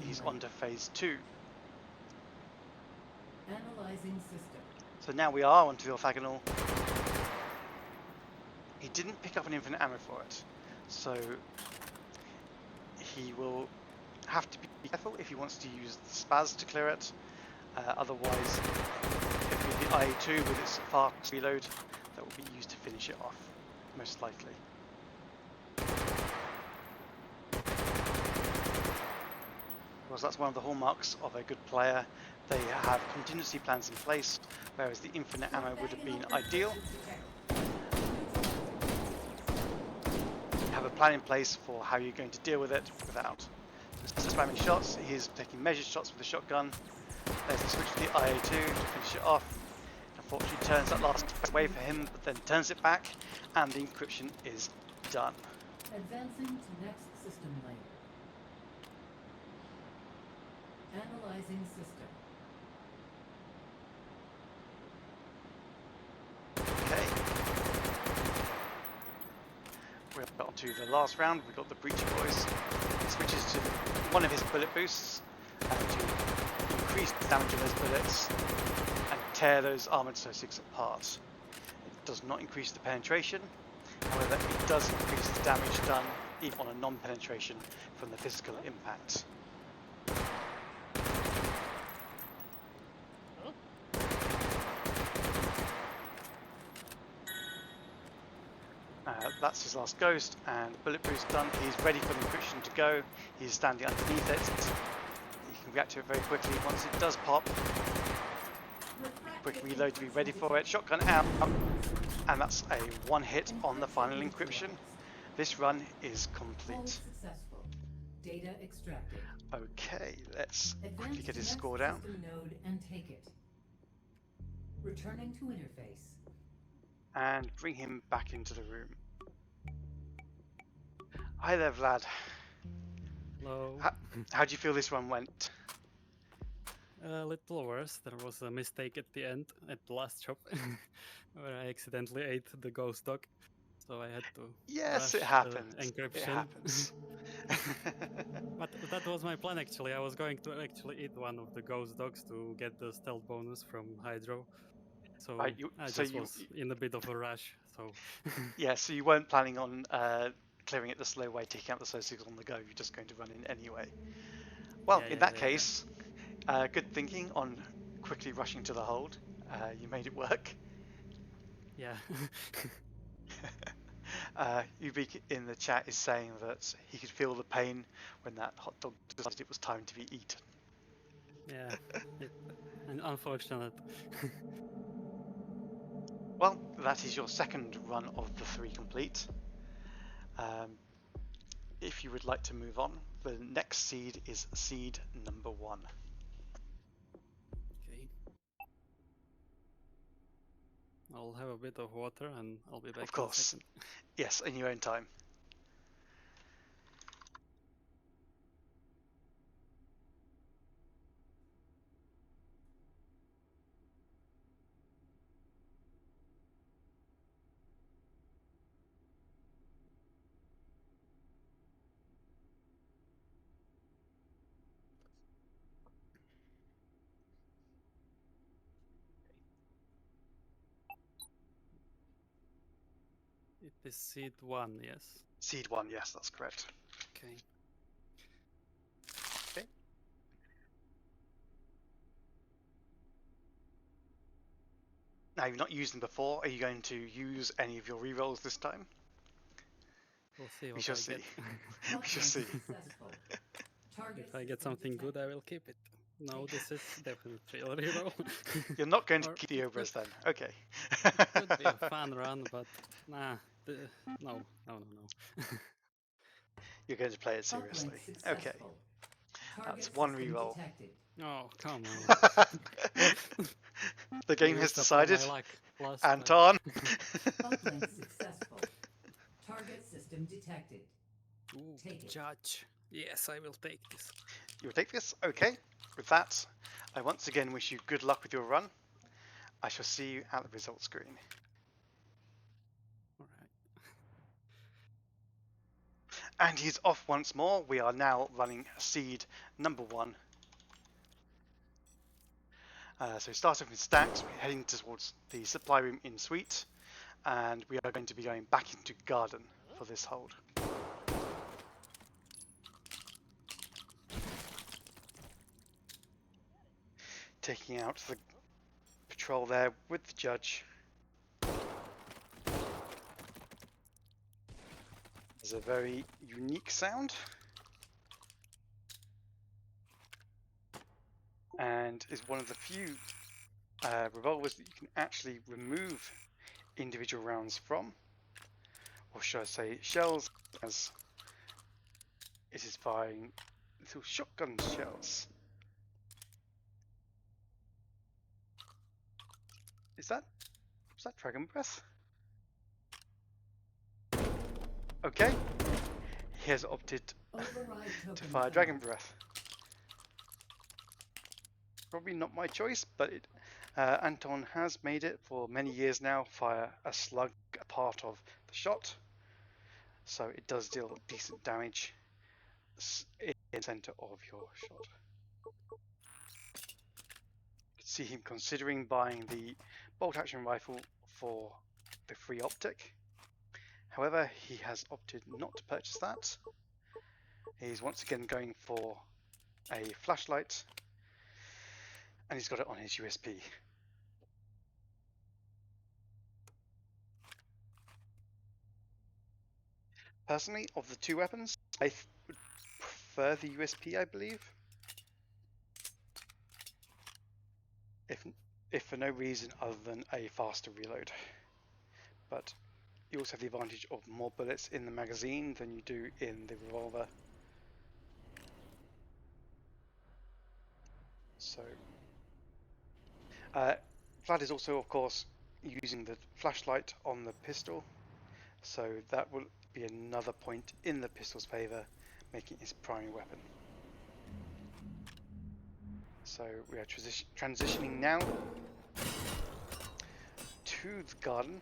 S2: he's on to phase 2.
S1: Analyzing system.
S2: So now we are onto the orthogonal. He didn't pick up an infinite ammo for it, so he will have to be careful if he wants to use the spaz to clear it. Otherwise, it will be the IA2 with its fast reload that will be used to finish it off, most likely. Because that's one of the hallmarks of a good player. They have contingency plans in place, whereas the infinite ammo would have been ideal. Have a plan in place for how you're going to deal with it without just spamming shots. He's taking measured shots with the shotgun. There's the switch to the IA2 to finish it off. Unfortunately turns that last away for him, but then turns it back, and the encryption is done.
S1: Advancing to next system layer. Analyzing system.
S2: Okay. We're on to the last round. We've got the Breacher boys. He switches to one of his bullet boosts to increase the damage of those bullets and tear those armored associates apart. It does not increase the penetration, however it does increase the damage done even on a non-penetration from the physical impact. That's his last ghost, and the bullet boost done. He's ready for the encryption to go. He's standing underneath it. He can react to it very quickly once it does pop. Quick reload to be ready for it. Shotgun out, and that's a one hit on the final encryption. This run is
S1: Hold
S2: complete.
S1: successful. Data extracted.
S2: Okay, let's quickly
S1: Advance
S2: get
S1: to
S2: his
S1: next
S2: score down.
S1: system node and take it. Returning to interface.
S2: And bring him back into the room. Hi there, Vlad.
S3: Hello.
S2: How do you feel this one went?
S3: A little worse. There was a mistake at the end, at the last shop, where I accidentally ate the ghost dog. So I had to
S2: Yes,
S3: rush
S2: it happens.
S3: the encryption.
S2: It happens.
S3: But that was my plan actually. I was going to actually eat one of the ghost dogs to get the stealth bonus from Hydro. So
S2: Right,
S3: I
S2: so
S3: just was in a bit of a rush. So
S2: yeah, so you weren't planning on clearing it the slow way, taking out the associates on the go. You're just going to run in anyway. Well,
S3: Yeah,
S2: in
S3: yeah,
S2: that
S3: yeah,
S2: case, good thinking on quickly rushing to the hold. You made it work.
S3: yeah.
S2: Ubik in the chat is saying that he could feel the pain when that hot dog decided it was time to be eaten.
S3: Yeah, and unfortunate.
S2: Well, that is your second run of the 3 complete. If you would like to move on, the next seed is seed number 1.
S3: Okay. I'll have a bit of water and I'll be back
S2: Of
S3: in a
S2: course.
S3: second.
S2: Yes, in your own time.
S3: It is seed 1, yes.
S2: Seed 1, yes, that's correct.
S3: Okay.
S2: Okay. Now, you've not used them before. Are you going to use any of your rerolls this time?
S3: We'll see
S2: We
S3: what
S2: shall
S3: I
S2: see.
S3: get.
S2: We shall see.
S1: Successful. Target
S3: If I get
S1: system
S3: something good, I will keep it. No, this is definitely a reroll.
S2: You're not going to
S3: Or
S2: keep the
S3: it
S2: Obras
S3: could-
S2: then. Okay.
S3: Could be a fun run, but nah. No.
S2: You're going to play it
S1: Uplink
S2: seriously.
S1: successful.
S2: Okay.
S1: Target
S2: That's one
S1: system
S2: reroll.
S1: detected.
S3: Oh, come on.
S2: The game
S3: I
S2: has
S3: used up all my
S2: decided.
S3: luck last time.
S2: Anton.
S1: Uplink successful. Target system detected.
S3: Ooh,
S1: Take it.
S3: judge. Yes, I will take this.
S2: You will take this? Okay. With that, I once again wish you good luck with your run. I shall see you at the results screen.
S3: All right.
S2: And he's off once more. We are now running seed number 1. So starting with stacks, we're heading towards the supply room in suite, and we are going to be going back into garden for this hold. Taking out the patrol there with the judge. There's a very unique sound. And is one of the few revolvers that you can actually remove individual rounds from, or should I say shells, as it is firing little shotgun shells. Was that Dragon Breath? Okay, he has opted
S1: Override
S2: to
S1: token
S2: fire
S1: found.
S2: Dragon Breath. Probably not my choice, but Anton has made it for many years now fire a slug a part of the shot, so it does deal decent damage in the center of your shot. You can see him considering buying the bolt action rifle for the free optic. However, he has opted not to purchase that. He's once again going for a flashlight, and he's got it on his USP. Personally, of the two weapons, I would prefer the USP, I believe. If for no reason other than a faster reload. But you also have the advantage of more bullets in the magazine than you do in the revolver. So, Vlad is also, of course, using the flashlight on the pistol, so that will be another point in the pistol's favour, making it his primary weapon. So we are transitioning now to the garden.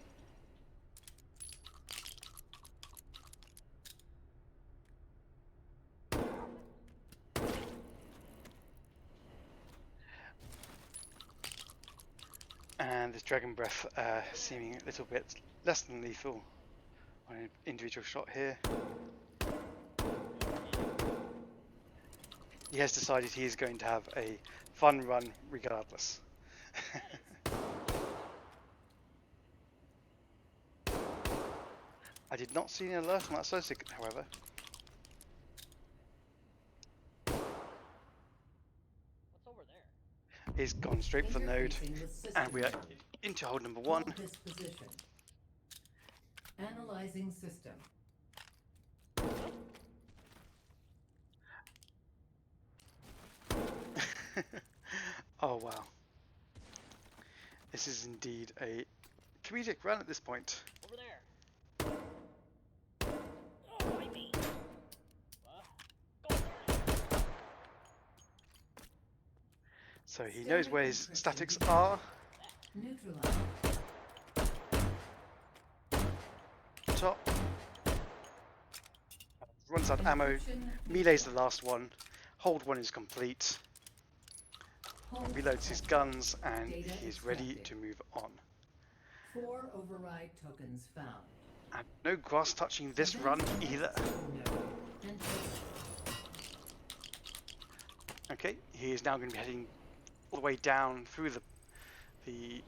S2: And this Dragon Breath seeming a little bit less than lethal on an individual shot here. He has decided he is going to have a fun run regardless. I did not see an alert on that Sosig, however.
S4: What's over there?
S2: He's gone straight for the node,
S1: Interfacing with system
S2: and we are
S1: node.
S2: into hold number 1.
S1: Hold this position. Analyzing system.
S2: Oh wow. This is indeed a comedic run at this point.
S4: Over there. Oh, I mean. Go there.
S2: So he knows where his statics are.
S1: Neutralize.
S2: Top. Runs out of ammo.
S1: Encryption
S2: Melee's the last one. Hold 1 is complete.
S1: Hold
S2: Reloads his
S1: detected.
S2: guns, and
S1: Data
S2: he's ready
S1: extracted.
S2: to move on.
S1: 4 override tokens found.
S2: And no grass touching this run either.
S1: Node and
S2: Okay, he is now going to be heading all the way down through the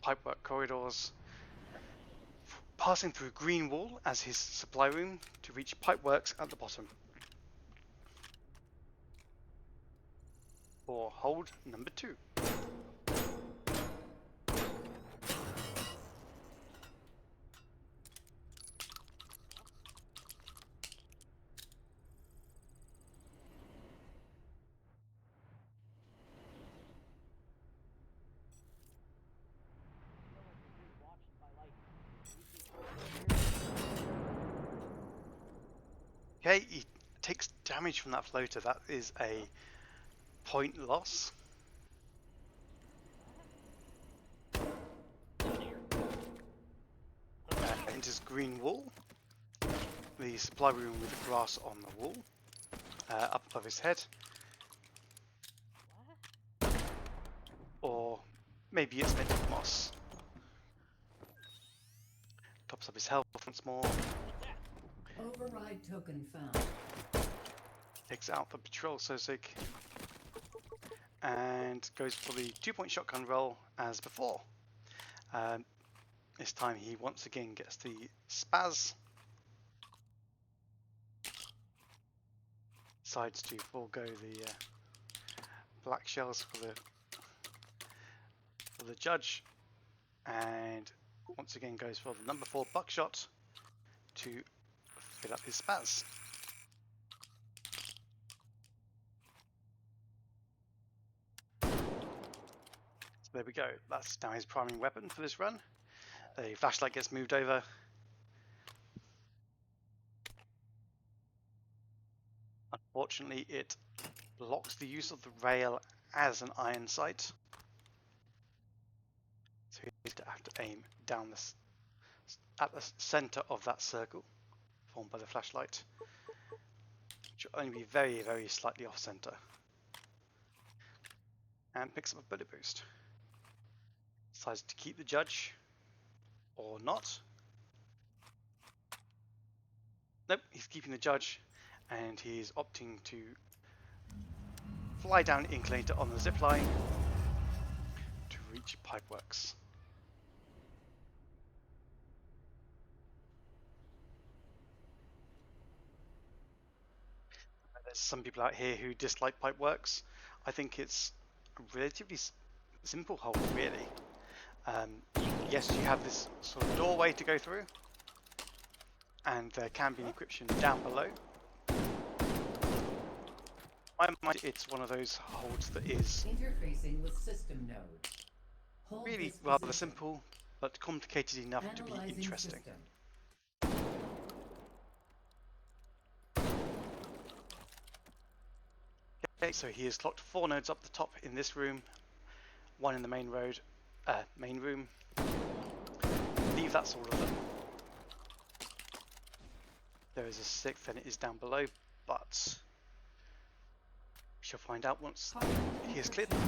S2: pipework corridors, passing through Green Wall as his supply room to reach pipeworks at the bottom. For hold number 2. Okay, he takes damage from that floater. That is a point loss. Enters Green Wall, the supply room with the grass on the wall, up above his head. Or maybe it's meant to be moss. Tops up his health once more.
S1: override token found.
S2: Takes out the patrol Sosig. And goes for the 2-point shotgun roll as before. This time he once again gets the spaz. Decides to forego the black shells for the judge, and once again goes for the number 4 buckshot to fill up his spaz. So there we go. That's now his priming weapon for this run. The flashlight gets moved over. Unfortunately, it blocks the use of the rail as an iron sight. So he's going to have to aim down at the center of that circle formed by the flashlight, which will only be very, very slightly off center. And picks up a bullet boost. Decides to keep the judge or not. Nope, he's keeping the judge, and he's opting to fly down the inclinator on the zip line to reach Pipeworks. There's some people out here who dislike Pipeworks. I think it's a relatively simple hold, really. Yes, you have this sort of doorway to go through, and there can be an encryption down below. In my mind, it's one of those holds that is
S1: Interfacing with system node. Hold
S2: really
S1: this
S2: rather
S1: position.
S2: simple, but complicated enough to be
S1: Analyzing
S2: interesting.
S1: system.
S2: Okay, so he has clocked 4 nodes up the top in this room, 1 in the main room. I believe that's all of them. There is a 6th and it is down below, but we shall find out once he has cleared them.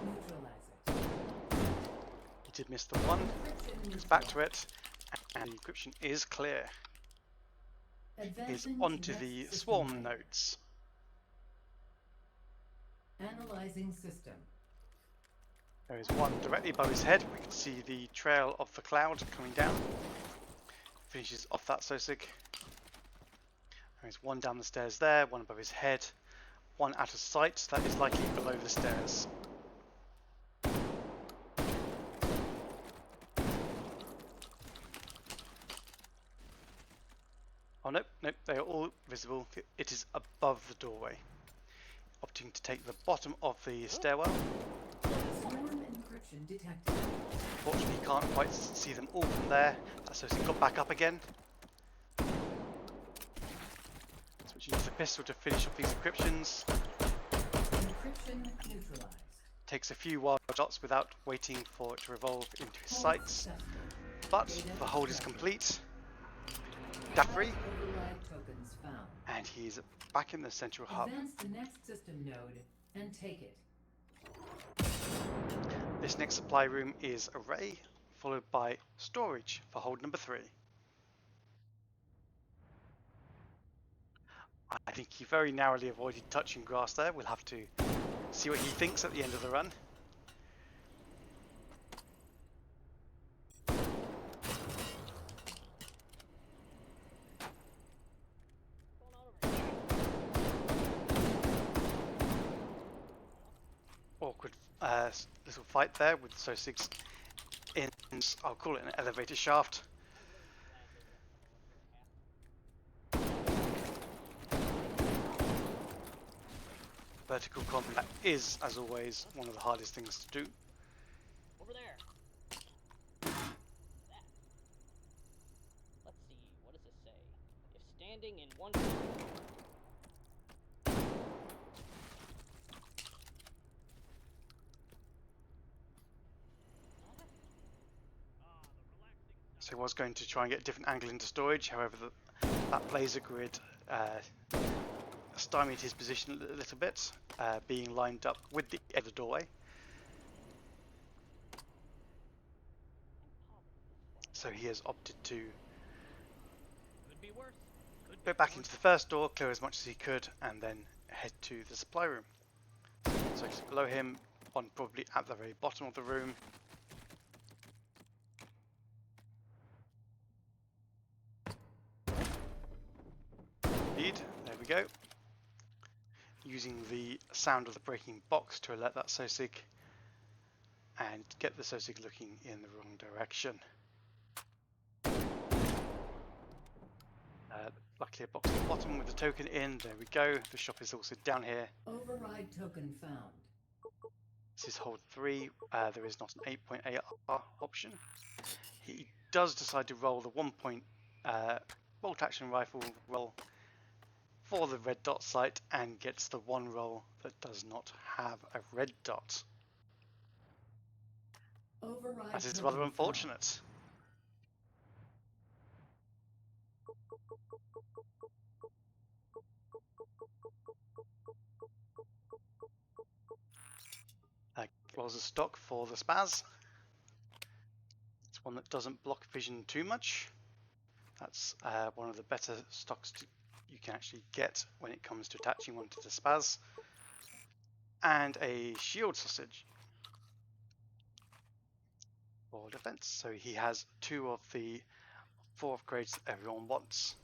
S1: Neutralize it.
S2: He did miss the 1, goes back to it, and the encryption is clear. He's
S1: Advancing to
S2: onto
S1: next
S2: the
S1: system
S2: swarm
S1: node.
S2: nodes.
S1: Analyzing system.
S2: There is 1 directly above his head. We can see the trail of the cloud coming down. Finishes off that SOSIG. There is 1 down the stairs there, 1 above his head, 1 out of sight. That is likely below the stairs. Oh nope, nope, they are all visible. It is above the doorway. Opting to take the bottom of the stairwell.
S1: Swarm encryption detected.
S2: Fortunately, you can't quite see them all from there. So he got back up again. Switching to the pistol to finish off these encryptions.
S1: Encryption neutralized.
S2: Takes a few wild shots without waiting for it to revolve into his
S1: Hold
S2: sights.
S1: successful.
S2: But
S1: Data
S2: the hold is
S1: extracted.
S2: complete. Dafree,
S1: Override tokens found.
S2: and he's back in the central hub.
S1: Advance to next system node and take it.
S2: This next supply room is array, followed by storage for hold number 3. I think he very narrowly avoided touching grass there. We'll have to see what he thinks at the end of the run. Awkward little fight there with SOSIGs in, I'll call it an elevator shaft. Vertical combat is, as always, one of the hardest things to do.
S4: Over there. That. Let's see. What does this say? If standing in one.
S2: So I was going to try and get a different angle into storage, however that laser grid stymied his position a little bit, being lined up with the edge of the doorway. So he has opted to
S4: Could be worse. Could
S2: go back into the first door, clear as much as he could, and then head to the supply room. So just below him, 1 probably at the very bottom of the room. Indeed, there we go. Using the sound of the breaking box to alert that SOSIG and get the SOSIG looking in the wrong direction. Luckily a box at the bottom with the token in. There we go. The shop is also down here.
S1: Override token found.
S2: This is hold 3. There is not an 8.8 AR option. He does decide to roll the 1 point bolt action rifle roll for the red dot sight and gets the one roll that does not have a red dot.
S1: Override
S2: That is
S1: token
S2: rather
S1: found.
S2: unfortunate. Rolls a stock for the spaz. It's one that doesn't block vision too much. That's one of the better stocks you can actually get when it comes to attaching one to the spaz. And a shield sausage for defense. So he has 2 of the 4 upgrades that everyone wants.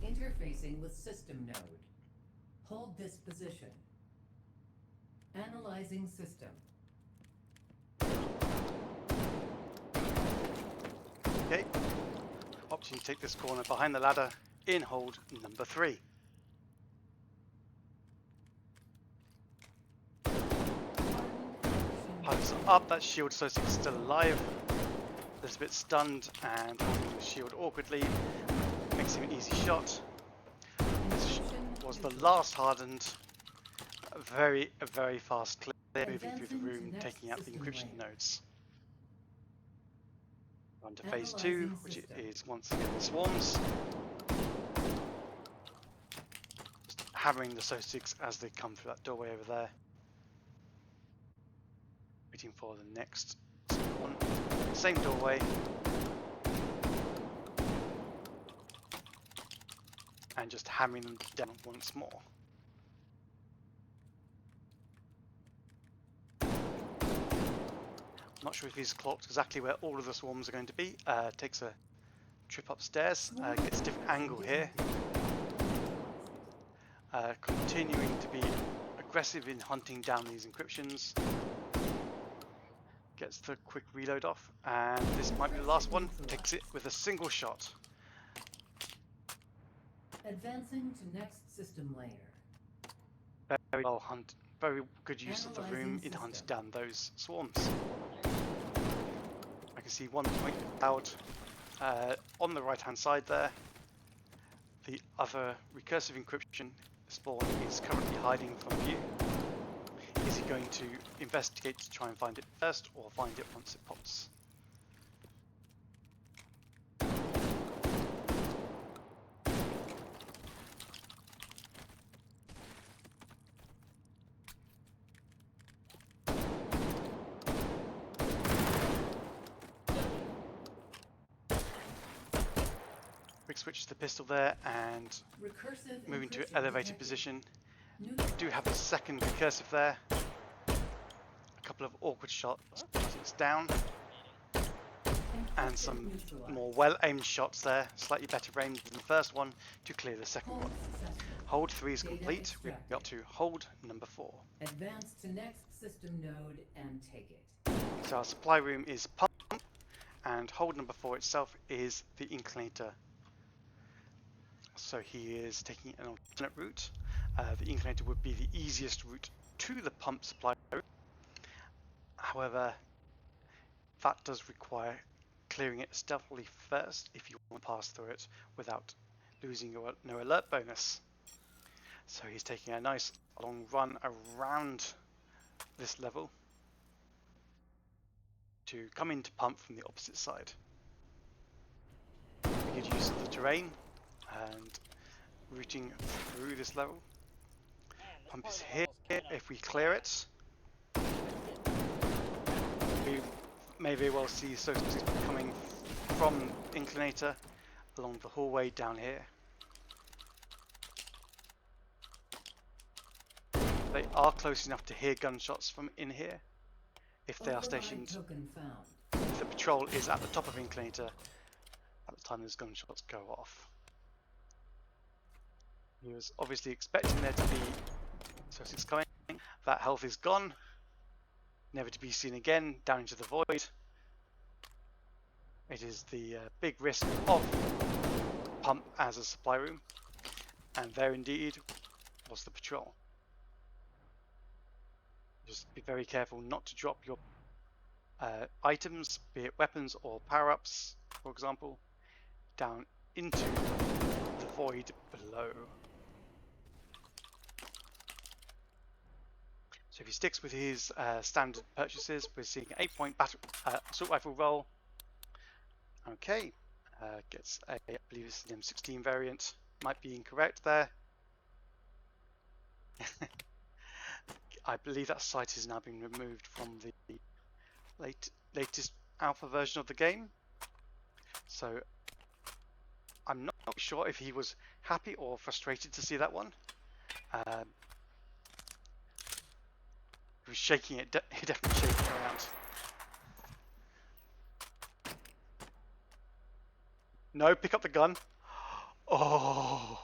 S1: Interfacing with system node. Hold this position. Analyzing system.
S2: Okay. Option to take this corner behind the ladder in hold number 3. Pilots are up, that shield associate is still alive. A little bit stunned and holding the shield awkwardly. Makes him an easy shot. This was the last hardened. A very fast clear, moving through the room, taking out the encryption nodes. On to phase 2, which is once again the swarms. Just hammering the SOSIGs as they come through that doorway over there. Waiting for the next one. Same doorway. And just hammering them down once more. Not sure if he's clocked exactly where all of the swarms are going to be. Takes a trip upstairs, gets a different angle here. Continuing to be aggressive in hunting down these encryptions. Gets the quick reload off, and this might be the last one. Takes it with a single shot.
S1: Advancing to next system layer.
S2: Very well hunt. Very good use of the room in hunting down those swarms. I can see one point out on the right hand side there. The other recursive encryption spawn is currently hiding from view. Is he going to investigate to try and find it first, or find it once it pops? Quick switch to the pistol there and
S1: Recursive
S2: moving to
S1: encryption
S2: elevated
S1: detected.
S2: position.
S1: New
S2: Do have a second recursive there. A couple of awkward shots as it's down, and some
S1: neutralized.
S2: more well-aimed shots there. Slightly better aimed than the first one to clear the second
S1: Hold
S2: one.
S1: successful.
S2: Hold 3 is
S1: Data
S2: complete. We've
S1: extracted.
S2: got to hold number 4.
S1: Advance to next system node and take it.
S2: So our supply room is pump, and hold number 4 itself is the inclinator. So he is taking an alternate route. The inclinator would be the easiest route to the pump supply room. However, that does require clearing it stealthily first if you want to pass through it without losing your no alert bonus. So he's taking a nice long run around this level to come into pump from the opposite side. Good use of the terrain and routing through this level. Pump is here. If we clear it, we may very well see SOSIGs coming from inclinator along the hallway down here. They are close enough to hear gunshots from in here if they are
S1: Override
S2: stationed.
S1: token found.
S2: If the patrol is at the top of inclinator at the time those gunshots go off. He was obviously expecting there to be SOSIGs coming. That health is gone. never to be seen again, down into the void. It is the big risk of pump as a supply room, and there indeed was the patrol. Just be very careful not to drop your items, be it weapons or power-ups, for example, down into the void below. So if he sticks with his standard purchases, we're seeing 8-point assault rifle roll. Okay, gets a, I believe it's an M16 variant, might be incorrect there. I believe that sight has now been removed from the latest alpha version of the game. So I'm not sure if he was happy or frustrated to see that one. He was shaking it, he definitely shaking it around. No, pick up the gun. Oh,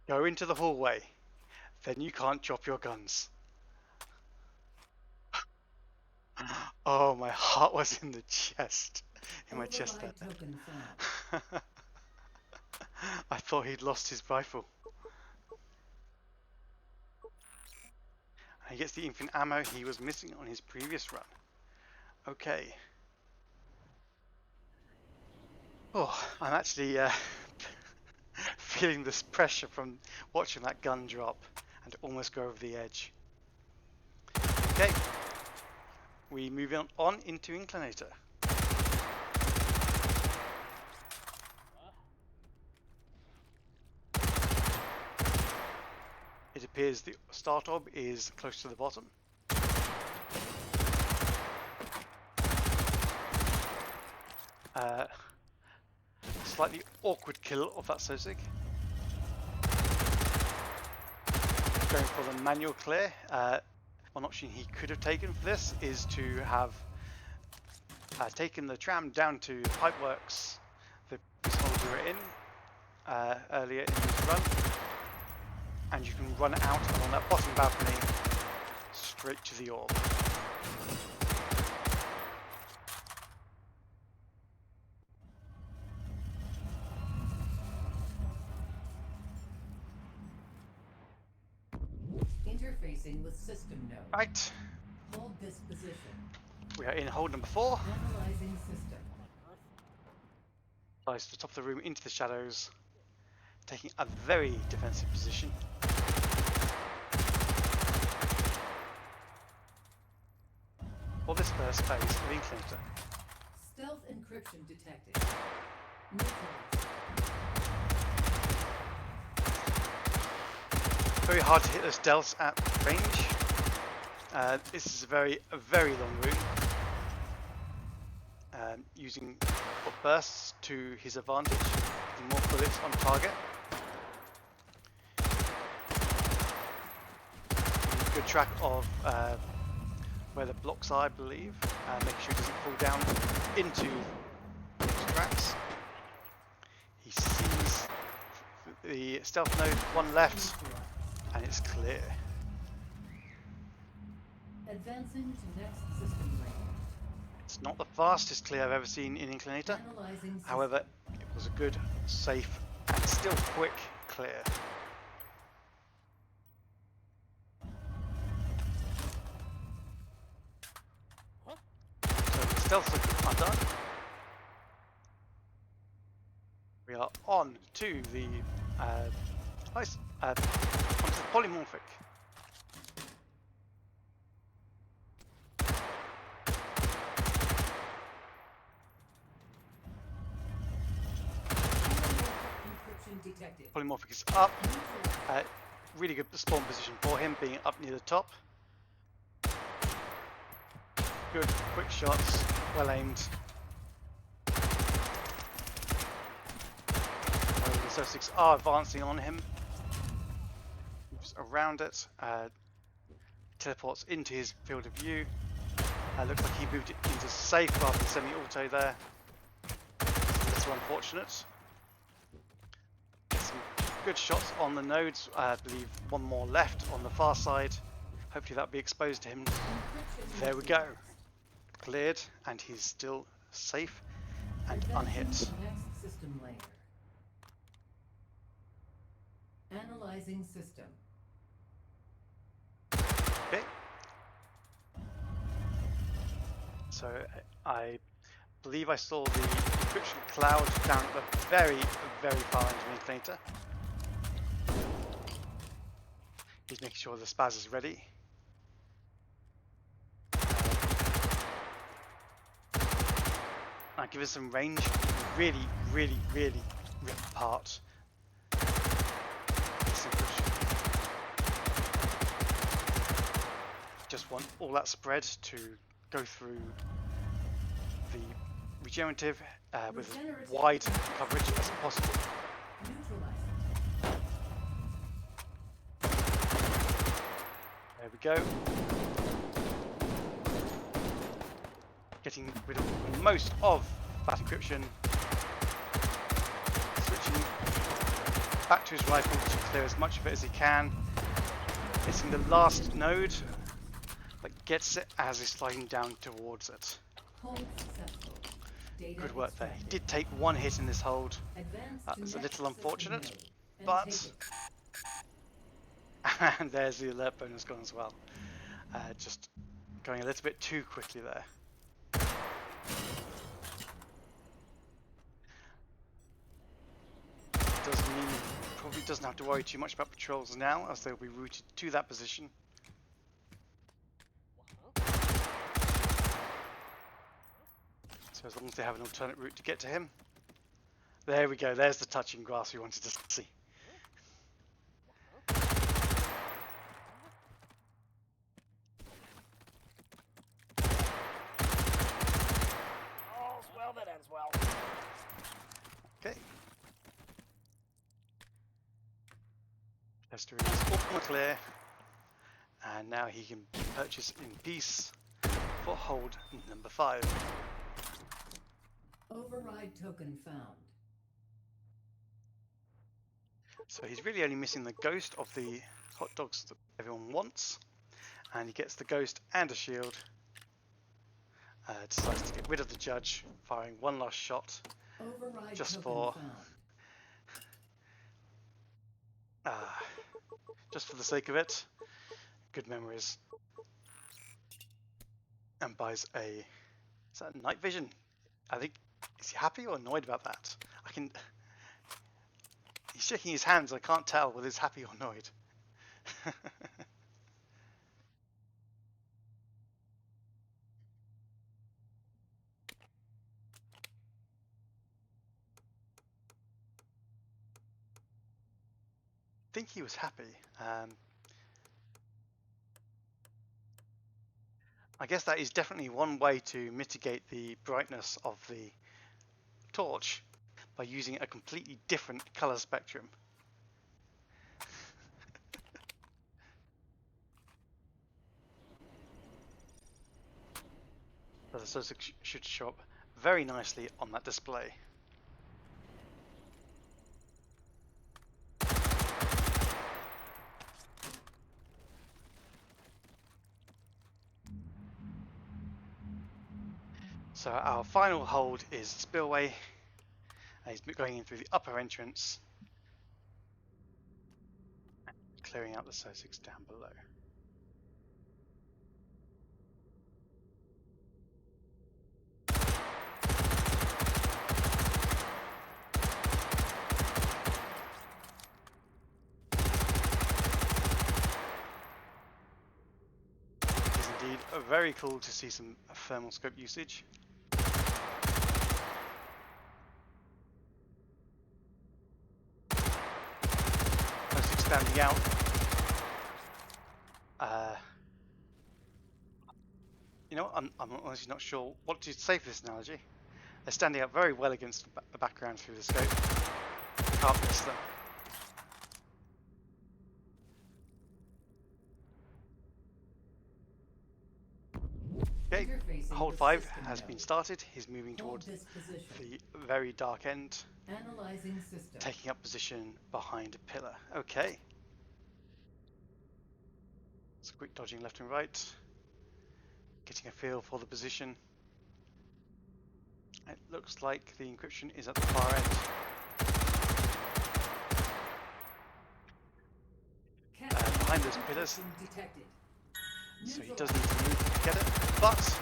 S2: go into the hallway. Then you can't drop your guns. Oh, my heart was in the chest, in my chest there.
S1: Token found.
S2: I thought he'd lost his rifle. He gets the infinite ammo he was missing on his previous run. Okay. Oh, I'm actually feeling this pressure from watching that gun drop and almost go over the edge. Okay. We move on into Inclinator. It appears the start orb is close to the bottom. Slightly awkward kill of that Sosig. Going for the manual clear. One option he could have taken for this is to have taken the tram down to Pipeworks, the small we were in earlier in this run, and you can run out on that bottom balcony straight to the orb.
S1: Interfacing with system node.
S2: Right,
S1: Hold this position.
S2: we are in hold number 4.
S1: Analyzing system.
S2: Flies to the top of the room into the shadows, taking a very defensive position. For this first phase of Inclinator.
S1: Stealth encryption detected. Neutralized.
S2: Very hard to hit those stealths at range. This is a very long room. Using bursts to his advantage, getting more bullets on target. Good track of where the blocks are, I believe. Make sure he doesn't fall down into those cracks. He sees the stealth node, one left, and it's clear.
S1: Advancing to next system range.
S2: It's not the fastest clear I've ever seen in Inclinator.
S1: Analyzing system.
S2: However, it was a good, safe, and still quick clear. So the stealths are done. We are on to the onto the polymorphic.
S1: Encryption detected.
S2: Polymorphic is up. Really good spawn position for him, being up near the top. Good, quick shots, well aimed. The Sussex are advancing on him. Moves around it. Teleports into his field of view. Looks like he moved it into safe rather than semi-auto there. It's a little unfortunate. Some good shots on the nodes. I believe one more left on the far side. Hopefully that'll be exposed to him.
S1: Encryption
S2: There we go.
S1: compromised.
S2: Cleared, and he's still safe and
S1: Advancing
S2: unhit.
S1: to next system layer. Analyzing system.
S2: Okay. So I believe I saw the encryption cloud down at the very, very far underneath later. He's making sure the spaz is ready. Now, give us some range. Really, really, really rip apart this encryption. Just want all that spread to go through the regenerative with as wide coverage as possible.
S1: Neutralizing.
S2: There we go. Getting rid of most of that encryption. Switching back to his rifle to clear as much of it as he can. Hitting the last node, but gets it as he's sliding down towards it.
S1: Hold successful. Data
S2: Good work there. He
S1: extracted.
S2: did take one hit in this hold.
S1: Advance
S2: That
S1: to
S2: was a
S1: next
S2: little
S1: system
S2: unfortunate,
S1: node and
S2: but
S1: take it.
S2: and there's the alert bonus gone as well. Just going a little bit too quickly there. Does mean probably doesn't have to worry too much about patrols now, as they'll be routed to that position. So as long as they have an alternate route to get to him. There we go, there's the touching grass we wanted to see.
S4: All's well that ends well.
S2: Okay. Tester is all clear. And now he can purchase in peace for hold number 5.
S1: Override token found.
S2: So he's really only missing the ghost of the hot dogs that everyone wants. And he gets the ghost and a shield. Decides to get rid of the judge, firing one last shot.
S1: Override
S2: Just
S1: token found.
S2: Just for the sake of it. Good memories. And buys a... Is that night vision? I think... Is he happy or annoyed about that? I can... He's shaking his hands. I can't tell whether he's happy or annoyed. I think he was happy. I guess that is definitely one way to mitigate the brightness of the torch by using a completely different color spectrum. So it should show up very nicely on that display. So our final hold is spillway. He's going in through the upper entrance, clearing out the Sussex down below. It is indeed very cool to see some thermal scope usage. Standing out. You know, I'm honestly not sure what to say for this analogy. They're standing out very well against the background through the scope. Can't miss them. Okay,
S1: Interfacing
S2: hold
S1: with
S2: 5
S1: system
S2: has
S1: node.
S2: been started. He's moving
S1: Hold
S2: towards
S1: this position.
S2: the very dark end,
S1: Analyzing system.
S2: taking up position behind a pillar. Okay. So quick dodging left and right, getting a feel for the position. It looks like the encryption is at the far end. Behind those pillars,
S1: Detected.
S2: so he does need to move to get it, but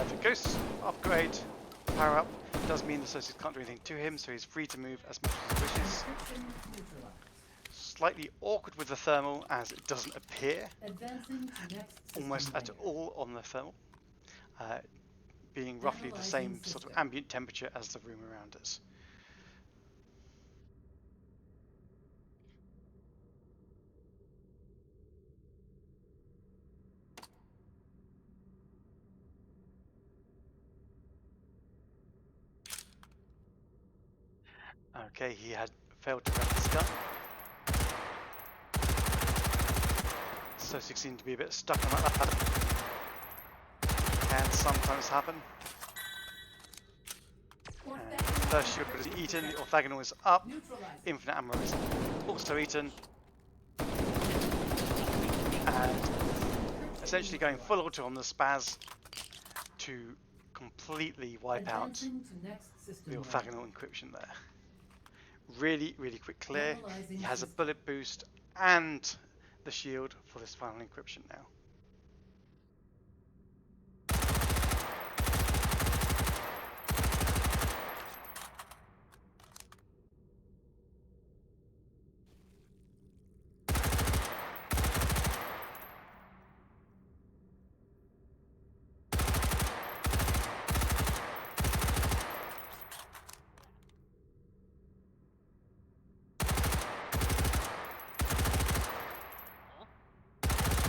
S2: the ghost upgrade, power up, does mean the associates can't do anything to him, so he's free to move as much as he wishes.
S1: Encryption neutralized.
S2: Slightly awkward with the thermal as it doesn't appear
S1: Advancing to next system
S2: almost at
S1: layer.
S2: all on the thermal, being roughly the same
S1: Analyzing
S2: sort of
S1: system.
S2: ambient temperature as the room around us. Okay, he had failed to grab his gun. So he seemed to be a bit stuck on that ladder. Can sometimes happen. First shield is eaten, the orthogonal is up,
S1: Neutralized.
S2: infinite ammo is also eaten. And essentially going full auto on the spaz to completely wipe out
S1: Advancing to next system
S2: the
S1: layer.
S2: orthogonal encryption there. Really, really quick clear.
S1: Analyzing
S2: He has a
S1: system.
S2: bullet boost and the shield for this final encryption now.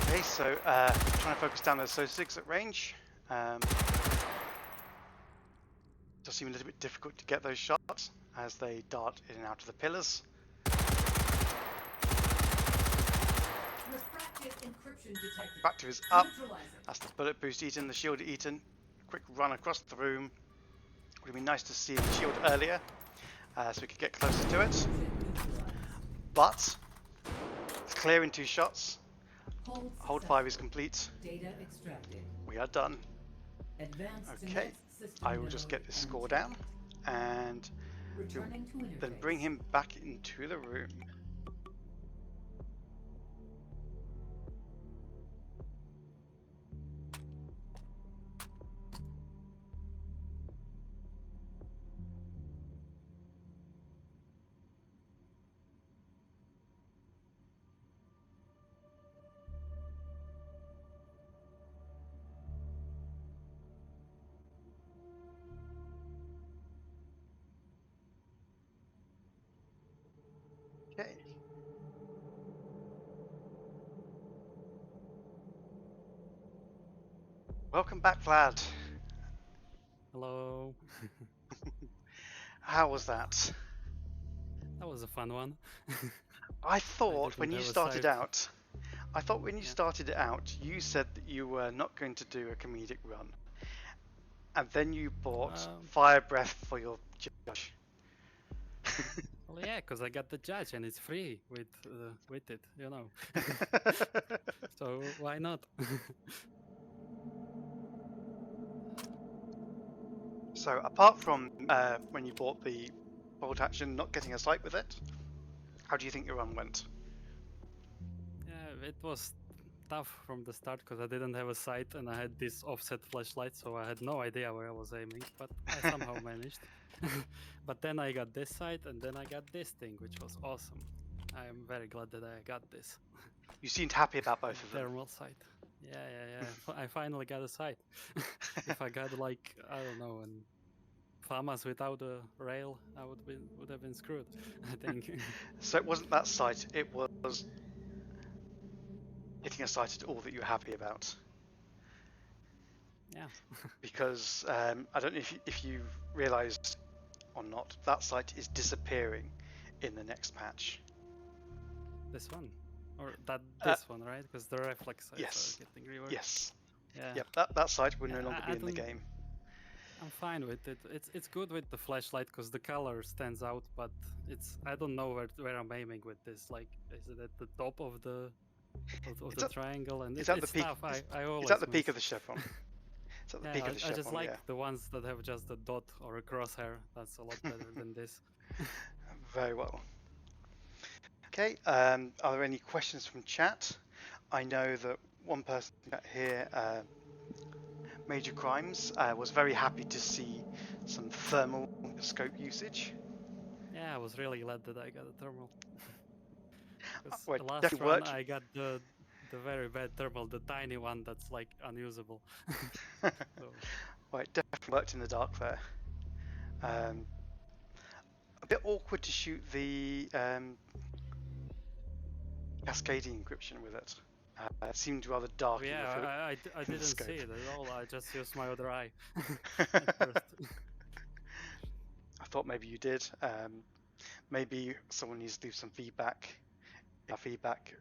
S2: Okay, so trying to focus down those associates at range. Does seem a little bit difficult to get those shots as they dart in and out of the pillars.
S1: Refractive encryption detected.
S2: Back to his up.
S1: Neutralizing.
S2: That's the bullet boost eaten, the shield eaten. Quick run across the room. Would have been nice to see the shield earlier, so we could get closer to it. But it's clear in 2 shots. Hold 5 is complete.
S1: Data extracted.
S2: We are done.
S1: Advance to
S2: Okay,
S1: next system
S2: I will just
S1: node
S2: get this
S1: and
S2: score
S1: take
S2: down
S1: it.
S2: and
S1: Returning to interface.
S2: then bring him back into the room. Okay. Welcome back, Vlad.
S3: Hello.
S2: How was that?
S3: That was a fun one.
S2: I thought when
S3: didn't
S2: you
S3: have a
S2: started
S3: sight.
S2: out, I thought when you
S3: Yeah.
S2: started it out, you said that you were not going to do a comedic run, and then you bought fire breath for your judge.
S3: Well, yeah, because I got the judge and it's free with it, you know. So why not?
S2: So apart from when you bought the bolt action, not getting a sight with it, how do you think your run went?
S3: Yeah, it was tough from the start because I didn't have a sight and I had this offset flashlight, so I had no idea where I was aiming, but I somehow managed. But then I got this sight and then I got this thing, which was awesome. I am very glad that I got this.
S2: You seemed happy about both of them.
S3: Thermal sight. Yeah. I finally got a sight. If I got like, I don't know, an FAMAS without a rail, I would have been screwed, I think.
S2: So it wasn't that sight, it was getting a sight at all that you were happy about.
S3: Yeah.
S2: Because I don't know if you realised or not, that sight is disappearing in the next patch.
S3: This one? Or this one, right? Because the reflex sights
S2: Yes.
S3: are getting reworked.
S2: Yes.
S3: Yeah.
S2: Yep, that sight will no
S3: Yeah,
S2: longer
S3: I
S2: be in the
S3: don't-
S2: game.
S3: I'm fine with it. It's good with the flashlight because the color stands out, but I don't know where I'm aiming with this. Like, is it at the top of the
S2: It's at,
S3: triangle? And
S2: it's at the
S3: it's
S2: peak.
S3: tough. I
S2: It's
S3: always
S2: at the peak
S3: miss.
S2: of the chevron. It's at the peak
S3: Yeah,
S2: of the
S3: I just
S2: chevron.
S3: like
S2: Yeah.
S3: the ones that have just a dot or a crosshair. That's a lot better than this.
S2: Very well. Okay. Are there any questions from chat? I know that one person here, Major Crimes, was very happy to see some thermal scope usage.
S3: Yeah, I was really glad that I got a thermal. Because
S2: Well,
S3: the
S2: it
S3: last
S2: definitely
S3: run
S2: worked.
S3: I got the very bad thermal, the tiny one that's like unusable. So
S2: Well, it definitely worked in the dark there. A bit awkward to shoot the cascading encryption with it. It seemed rather dark in the field.
S3: yeah, I
S2: the
S3: didn't
S2: scope.
S3: see it at all. I just used my other eye at first.
S2: I thought maybe you did. Maybe someone needs to leave some feedback. Feedback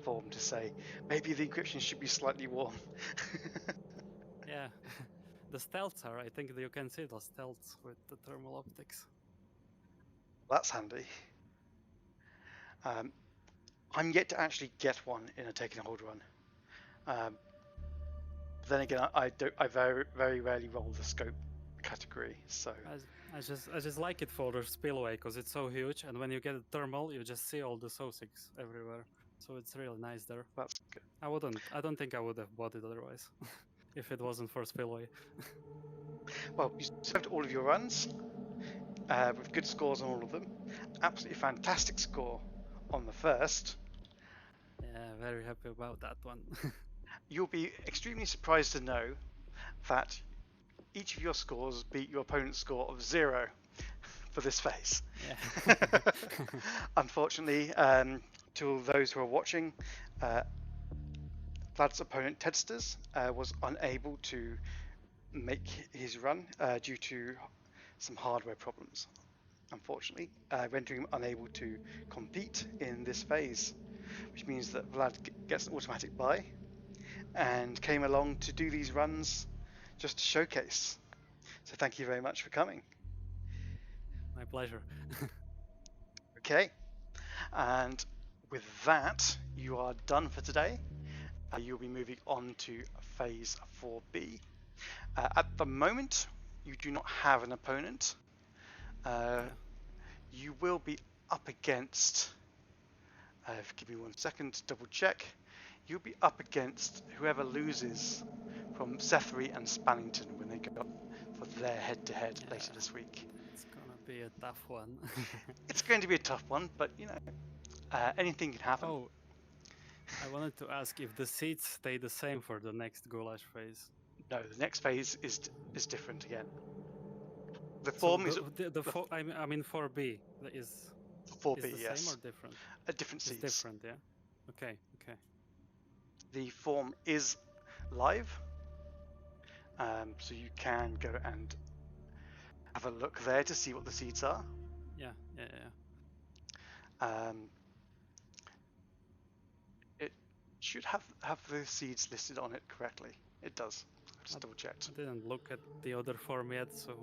S2: form to say maybe the encryption should be slightly warm.
S3: Yeah, the stealths are. I think that you can see the stealths with the thermal optics.
S2: That's handy. I'm yet to actually get one in a take and hold run. Then again, I very rarely roll the scope category, so
S3: I just like it for the spillway because it's so huge, and when you get a thermal, you just see all the SOSICs everywhere. So it's really nice there.
S2: that's good.
S3: I don't think I would have bought it otherwise, if it wasn't for spillway.
S2: Well, you served all of your runs with good scores on all of them. Absolutely fantastic score on the first.
S3: Yeah, very happy about that one.
S2: You'll be extremely surprised to know that each of your scores beat your opponent's score of 0 for this phase.
S3: Yeah.
S2: Unfortunately, to those who are watching, Vlad's opponent Tedsters was unable to make his run due to some hardware problems, unfortunately, rendering him unable to compete in this phase, which means that Vlad gets an automatic buy and came along to do these runs just to showcase. So thank you very much for coming.
S3: My pleasure.
S2: Okay, and with that, you are done for today. You'll be moving on to phase 4B. At the moment, you do not have an opponent.
S3: Yeah.
S2: You will be up against, give me 1 second to double check. You'll be up against whoever loses from Sethery and Spannington when they go up for their head-to-head later this week.
S3: It's gonna be a tough one.
S2: It's going to be a tough one, but you know, anything can happen.
S3: Oh, I wanted to ask if the seats stay the same for the next Goulash phase.
S2: No, the next phase is different again. The
S3: So
S2: form is
S3: I mean 4B is
S2: 4B,
S3: the
S2: yes.
S3: same or different?
S2: Different
S3: It's
S2: seats.
S3: different, yeah. Okay.
S2: The form is live, so you can go and have a look there to see what the seeds are.
S3: Yeah.
S2: It should have the seeds listed on it correctly. It does. I just double checked.
S3: I didn't look at the other form yet, so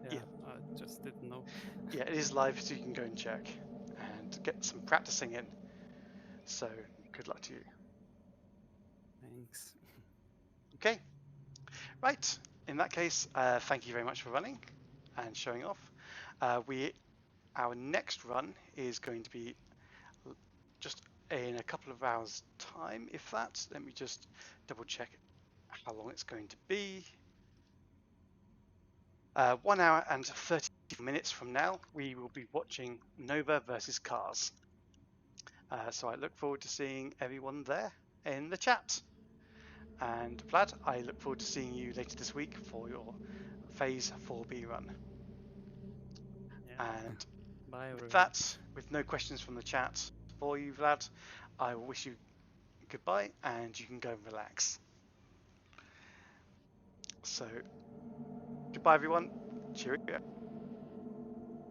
S2: Yeah.
S3: I just didn't know.
S2: Yeah, it is live, so you can go and check and get some practicing in. So good luck to you.
S3: Thanks.
S2: Okay, right. In that case, thank you very much for running and showing off. Our next run is going to be just in a couple of hours' time, if that. Let me just double check how long it's going to be. 1 hour and 30 minutes from now, we will be watching Nova versus Cars. So I look forward to seeing everyone there in the chat. And Vlad, I look forward to seeing you later this week for your phase 4B run.
S3: Yeah.
S2: And
S3: Bye,
S2: with
S3: everyone.
S2: that, with no questions from the chat for you, Vlad, I will wish you goodbye and you can go and relax. So, goodbye everyone. Cheerio.